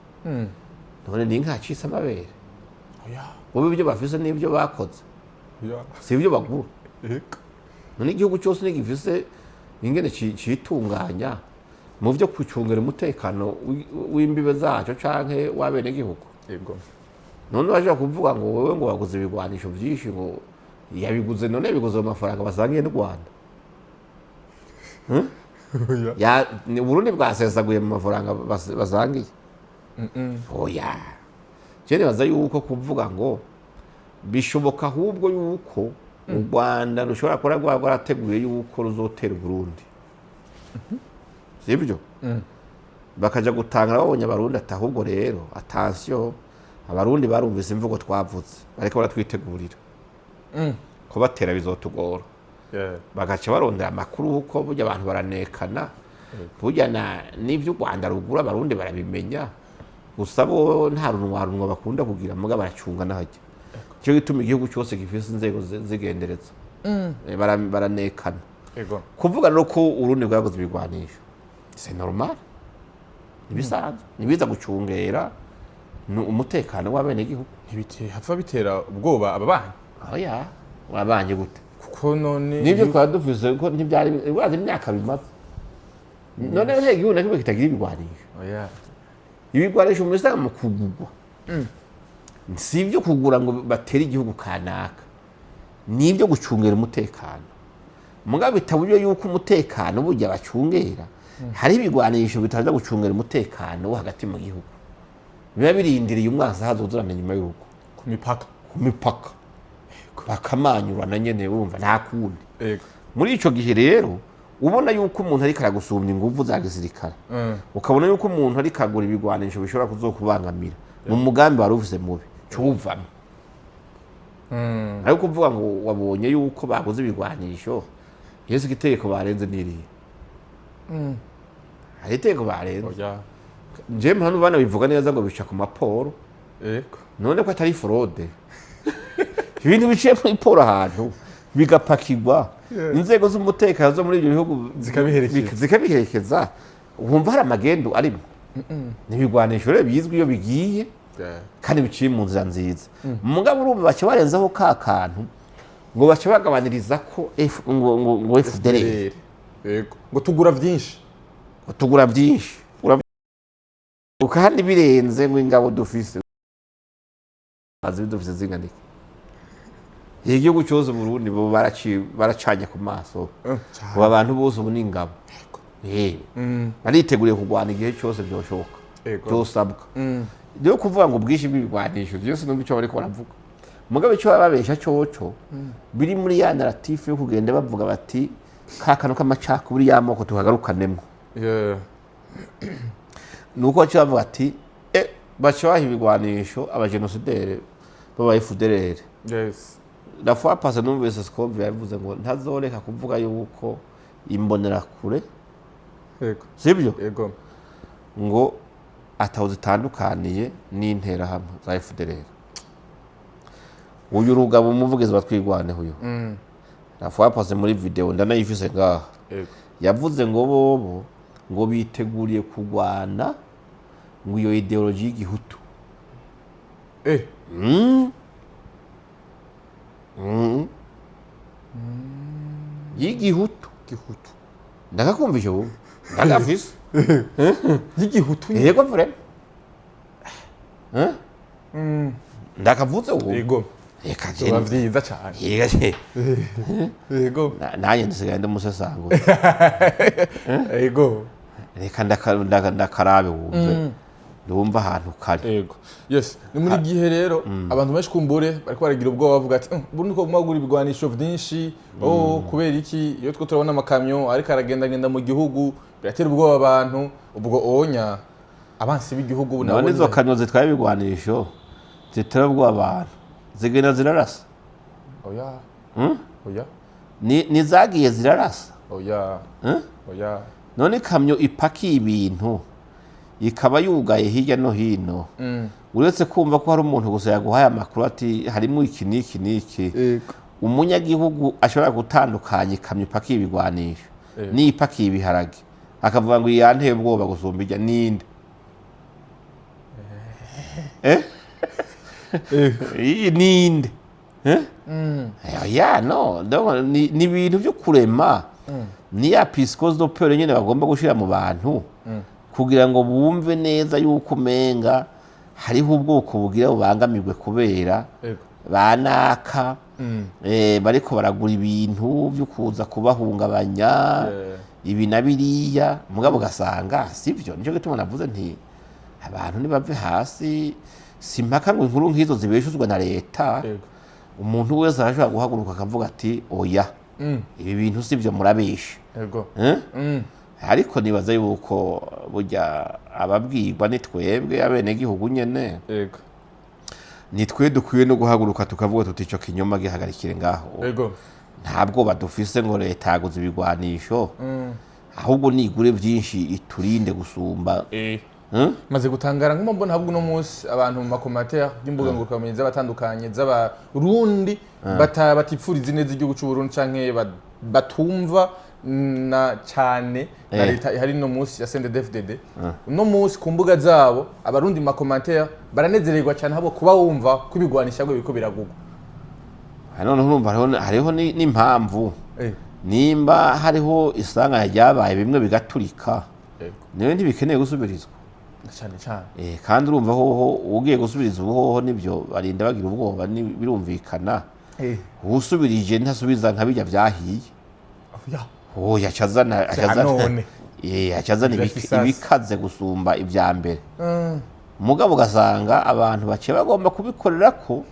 none ni nka cisa amabere ubu ibyo bafise n'ibyo bakoze si ibyo bagura none igihugu cyose nigifise ingene citunganya mu byo kucungera umutekano w'imbibe zaco canke wabene gihugu none baje kuvuga ngo wewe ngo waguze ibigwanisho byinshi ngo yabiguze none biguze amafaranga basangiye n'u Rwanda ya ni Burundi bwasesaguye mu mafaranga basangiye oya cyane baza yuko kuvuga ngo bishoboka ahubwo yuko u Rwanda rushobora kora rwarateguye yuko ruzotera Burundi sibyo bakaja gutanga babonye abarundi atahubwo rero attention abarundi barumvise imvugo twavutse ariko baratwitegurira ko batera bizotugora bagaca barondera amakuru uko burya abantu baranekana burya n'ivyo u Rwanda rugura abarundi barabimenya gusa bo nta runwa bakunda kugira muga baracunga nahajya cyo gituma igihugu cyose gifise inzego zigendereza baranekana kuvuga rero ko urundi rwaguze ibigwanisho c'est normal nibisanzwe nibiza gucungera umutekano w'abene gihugu ntibite hapfa bitera ubwoba ababanyi oya wabanye gute kuko none nibyo twaduvuze ko ntibyari wazi imyaka bimaze none rero igihugu nakimwe kitagira ibigwanisho oya ibigwanisho mu isanga mu kugurwa si ibyo kugura ngo batera igihugu kanaka ni ibyo gucungera umutekano mugabe bitaburyo yuko umutekano burya bacungera hari ibigwanisho bitaza gucungera umutekano wo hagati mu gihugu biba birindiriye umwanzi hazuzurana nyuma y'urugo ku mipaka bakamanyurana nyene wumva nta kundi muri ico gihe rero ubona yuko umuntu ari karagusumya ingufu za gisirikare ukabona yuko umuntu ari kagura ibigwanisho bishobora kuzokubangamira mu mugambi wari ufise mubi cuvamo ariko kuvuga ngo wabonye yuko baguze ibigwanisho Yesu itegeko barenze niriye hari itegeko barenze je hano bana bivuga neza ngo bica ku maporo none ko atari fraude ibintu biciye mu iporo ahantu bigapakirwa inzego z'umutekano zo muri ibyo bihugu zikabiherekeza wumva hari amagendo arimo n'ibigwanisho rero bizwi iyo bigiye kandi biciye mu nzira nziza mugabo urumva bace barenzaho ka kantu ngo bace bagabaniriza ko ngo FDLR yego ngo tugura byinshi kandi birenze ngo ingabo dufise azi dufise zinganike igihugu cyose Burundi bo baracanye ku maso abo abantu bose ubu n'ingabo bariteguriye kurwana igihe cyose byoshoboka byosabwa rero kuvuga ngo ubwinshi bw'ibigwanisho byose numva icyo bariko baravuga mugabe icyo bababesha cyoco biri muri ya narrative yo kugenda bavuga bati kakano k'amacakubiri y'amoko tukagarukanemwo nuko cyo bavuga ati bacabaha ibigwanisho abajenosidere baba FDLR la fois passée numvise Scovia yavuze ngo ntazoreka kuvuga yuko imbonerakure sibyo ngo atawuzitandukaniye n'intera hamwe za FDLR uyu rugabo umuvugizi batwigwane huyo la fois passée muri video ndanayifise ngaha yavuze ngo bobo ngo biteguriye kugwana ngo iyo ideology y'igihutu y'igihutu ndakakumvishe ubu ndagafise y'igihutu yego vrema ndakavuze ubu yego reka je bavyiza cyane yego nanye ndisigaye ndamusesango yego reka ndakarabe wumve ndumva ahantu kare yego yes ni muri gihe rero abantu benshi kumbure bariko baragira ubwoba bavuga ati burundi ko magura ibigwanisho vyinshi kubera iki iyo two turabona amakamyo ariko aragenda mu gihugu biratera ubwoba abantu ubwo onya abansi b'igihugu nabo nizo kanyo zitwaye ibigwanisho zitera ubwoba abantu zigenda zirarasa oya ni zagiye zirarasa oya none kamyo ipakiye ibintu ikaba yugaye hirya no hino uretse kumva ko hari umuntu gusa yaguhaye amakuru ati harimo iki n'iki umunyagihugu ashobora gutandukanya ikamyo ipakiye ibigwanisho n'ipakiye ibiharage akavuga ngo yanteye ubwoba gusumba ijya ninde iyi ninde ni ibintu byo kurema ni ya pisikozi dopere nyine bagomba gushyira mu bantu kugira ngo bumve neza yuko umenga hariho ubwoko bugira bubangamirwe kubera banaka bariko baragura ibintu byo kuza kubahungabanya ibi na biriya mugabo ugasanga sivyo nico gituma navuze nti abantu nibave hasi simpaka ngo inkuru nk'izo zibeshuzwa na leta umuntu wese arashobora guhaguruka akavuga ati oya ibi bintu sivyo murabesha ariko nibaza yuko burya ababwirwa ni twebwe abenegihugu nyene nitwe dukwiye no guhaguruka tukavuga tuti ico kinyoma gihagarikire ngaho ntabwo badufise ngo leta yaguze ibigwanisho ahubwo nigure byinshi iturinde gusumba maze gutangara nk'uko mbona ahubwo no munsi abantu mu makomatera y'imbuga ngurukamenyi z'abatandukanye z'abarundi batipfuriza neza igihugu cy'u Burundi canke batumva na cyane na leta ihari no munsi ya CNDD-FDD no munsi ku mbuga zabo abarundi mu makomatera baranezererwa cyane habo kuba wumva kubigwanisha ngo biko biragugwa none urumva hariho n'impamvu nimba hariho isanga ryabaye bimwe bigaturika niwe ntibikeneye gusubirizwa cyane kandi urumva hoho ugiye gusubiriza ubuhoho nibyo barinda bagira ubwoba birumvikana usubirije ntasubiza nka bijya byahiye yacazana ibikaze gusumba ibya mbere mugabo ugasanga abantu baciye bagomba kubikorera ko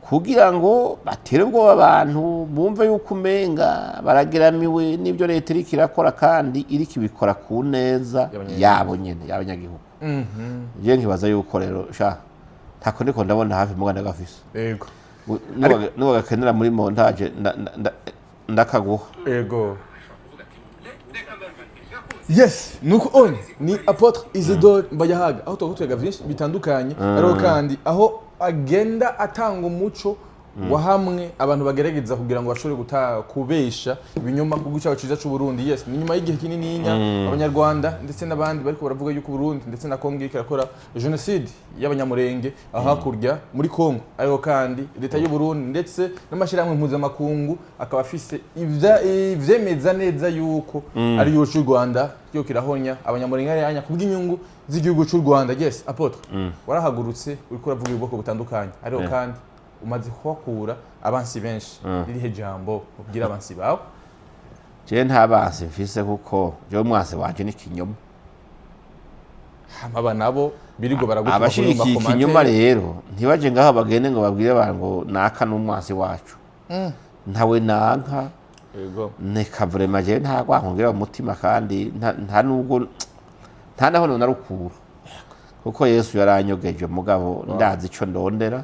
kugira ngo batere ubwoba abantu bumve yuko umenga barageramiwe n'ibyo leta iriko irakora kandi iriko ibikora ku neza yabo nyene y'abanyagihugu je nkibaza yuko rero ntako ndiko ndabona hafi muga ndagafise n'ubagakenera muri montage ndakaguha yes nuko on ni Apotre Isidore Mbayahaga aho twega byinshi bitandukanye ariko kandi aho agenda atanga umuco wahamwe abantu bagerageza kugira ngo bashobore kubesha ibinyoma ku gihugu cyacu cyiza cy'u Burundi. Yes, ni nyuma y'igihe kinininya abanyarwanda ndetse n'abandi bariko baravuga yuko Burundi ndetse na Kongo ikora genocide y'abanyamurenge ahakurya muri Kongo, ariko kandi leta y'u Burundi ndetse n'amashirahamwe mpuzamakungu akaba afise ivyemeza neza yuko ari yo cy'u Rwanda yo kirahonya abanyamurenge yanya kubw'inyungu z'igihugu cy'u Rwanda. Yes, apotre warahagurutse uriko uravuga ubwoko butandukanye, ariko kandi umaze kuhakura abansi benshi. Ririhe jambo ubwira abansi bawe? Je nta bansi mfise kuko je umwase wanje ni kinyoma. Aba nabo birigo baragutuma abashiki kinyoma rero ntibaje ngaho bagende ngo babwire abantu naka n'umwasi wacu. Ntawe nanka. Yego. Neka vraiment je nta gwankongera umutima kandi nta nubwo nta naho narukura. Kuko Yesu yaranyogeje mugabo ndazi ico ndondera,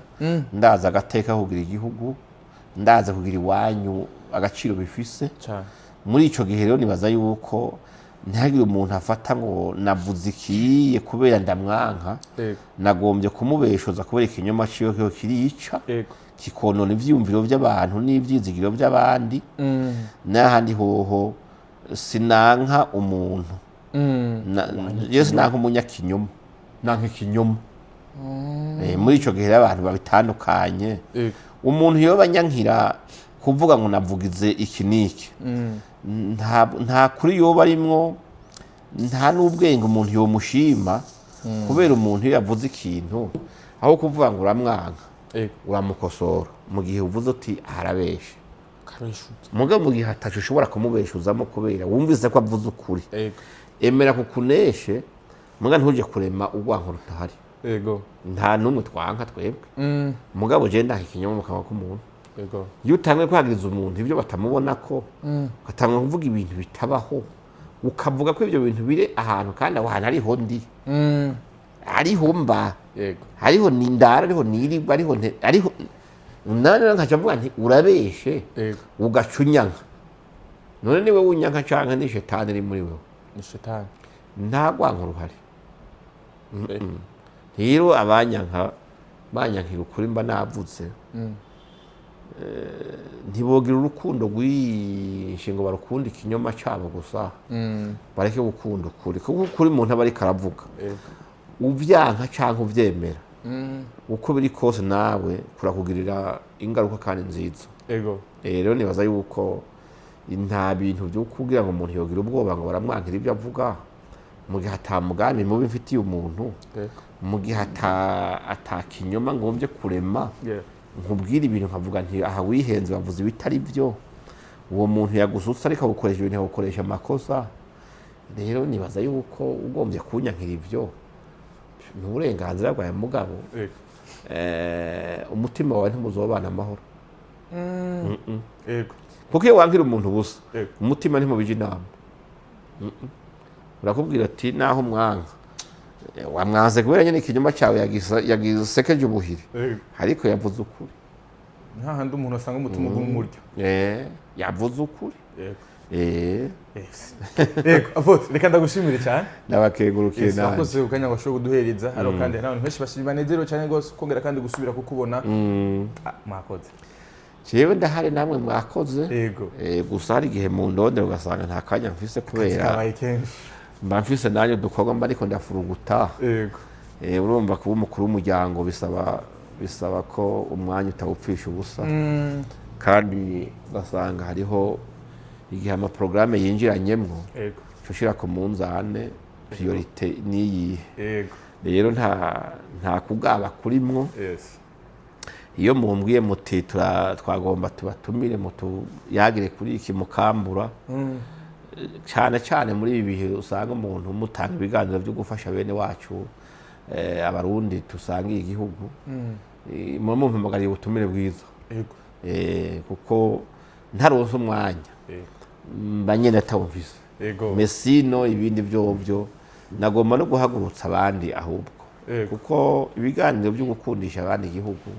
ndaza agateka kugira igihugu, ndaza kugira iwanyu agaciro bifise. Muri ico gihe rero nibaza yuko ntihagire umuntu afata ngo navuze ikiye kubera ndamwanka, nagombye kumubeshoza kubera ikinyoma ciyo cyo kirica, kikonona ivyumviro by'abantu n'ivyizigiro by'abandi. N'ahandi hoho sinanka umuntu. Yesu nanka umunyakinyoma. Nanka ikinyoma. Muri ico gihe abantu babitandukanye. Umuntu yo banyankira kuvuga ngo navugize iki niki. Nta kuri yo barimwo, nta n'ubwenge umuntu yo mushima kubera umuntu yavuze ikintu aho kuvuga ngo uramwanka uramukosora mu gihe uvuze uti harabeshe. Muga mu gihe atacu ushobora kumubeshuzamo kubera wumvise ko avuze ukuri. Emera kukuneshe muga ntuje kurema urwanko rutahari. Nta numwe twanka twebwe. Mugabo je ndaha ikinyoma mukaba k'umuntu. Iyo utangiye kwagiriza umuntu ibyo batamubona ko, ugatanga kuvuga ibintu bitabaho, ukavuga ko ibyo bintu bire ahantu kandi aho hantu ariho ndi. Ariho mba. Hariho nindara, ariho niribwa, ariho nane nkaca mvuga nti urabeshe ugacunyanka. None niwe wunyanka canka ni shetani iri muri wewe. Ni shetani. Nta gwanko ruhari. Rero abanyanka banyankira ukuri mba navuze. Ntibogira urukundo rwinshi ngo barukunda ikinyoma cyabo gusa. Bareke gukunda ukuri kuko ukuri umuntu aba ariko aravuga. Uvyanka canke uvyemera. Uko biri kose nawe kurakugirira ingaruka kandi nziza. Rero nibaza yuko nta bintu byo kugira ngo umuntu yogira ubwoba ngo baramwankira ibyo avuga mu gihe atamugambi mubi mfitiye umuntu. Mu gihe atakinyoma ngombye kurema. Nkubwira ibintu nkavuga nti aha wihenze bavuze ibitari byo, uwo muntu yagusutse ariko gukoresha ibintu yagukoresha amakosa. Rero nibaza yuko ugombye kunyankira ibyo n'uburenganzira bwawe mugabo. Umutima wawe ntimuzobana amahoro. Kuko iyo wankira umuntu busa umutima ntimubije inama. Urakubwira ati naho mwanka wamwanze kubera nyine ikinyoma cyawe yagisekeje ubuhiri, ariko yavuze ukuri. Nta handi umuntu asanga umutima ugumurya. Yavuze ukuri. Apotre reka ndagushimire cyane. Nabakengurukiye nawe. Wakoze ukanya washobora kuduhereza, ariko kandi n'abantu benshi banezerewe cyane rwose kongera kandi gusubira kukubona. Mwakoze. Jewe ndahari namwe mwakoze. Gusa hari igihe mu ndondero ugasanga nta kanya mfise kubera mba mfise nanjye dukorwa mba ariko ndafuruguta. Urumva kuba umukuru w'umuryango bisaba ko umwanya utawupfisha ubusa. Kandi ugasanga hariho igihe amaprograme yinjiranyemwo ushira ku munzane priorite niyi. Rero nta kugaba kurimwo. Iyo mumbwiye muti twagomba tubatumire yagire kuri iki mukambura. Cyane cyane muri ibi bihe usanga umuntu mutanga ibiganiro byo gufasha bene wacu abarundi tusangiye igihugu. Mumpamagariye ubutumire bwiza. Kuko ntaronse umwanya mba nyine atawumvise. Mesino ibindi byo nagomba no guhagurutsa abandi ahubwo. Kuko ibiganiro byo gukundisha abandi igihugu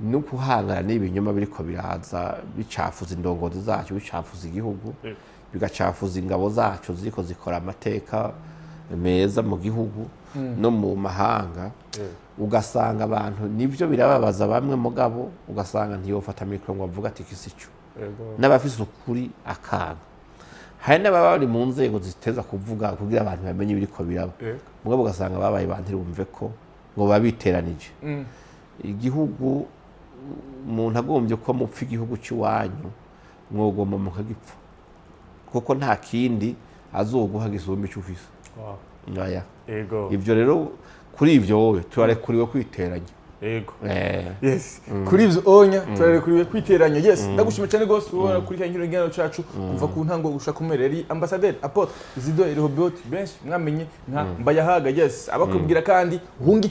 no kuhangana n'ibinyoma biriko biraza bicafuza indongozi zacu, bicafuza igihugu, bigacafuza ingabo zacu ziko zikora amateka meza mu gihugu no mu mahanga. ugasanga abantu nivyo birababaza bamwe mugabo ugasanga ntiyofata mikro ngo avuga ati kisico n'abafise ukuri akanga hari n'ababa bari mu nzego ziteza kuvuga kugira abantu bamenye ibiriko biraba mugabo ugasanga babaye bantiri bumve ko ngo babiteranije igihugu umuntu agombye ko mupfa igihugu cy'iwanyu mwogomba mukagipfa kuko nta kindi azoguha gisumba icyo ufise ivyo rero kuri ivyo wowe turarekuriwe kwiteranya yes kuri ivyo onya turarekuriwe kwiteranya yes ndagushimye cyane gose ubona kuri kanyiro ngano cacu kuva ku ntango gushaka kumereri ambassadeur apotre Izido Rehoboth benshi mwamenye nka Mbayahaga yes abakubwira kandi hunga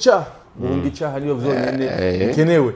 icaha niyo vyonyene bikenewe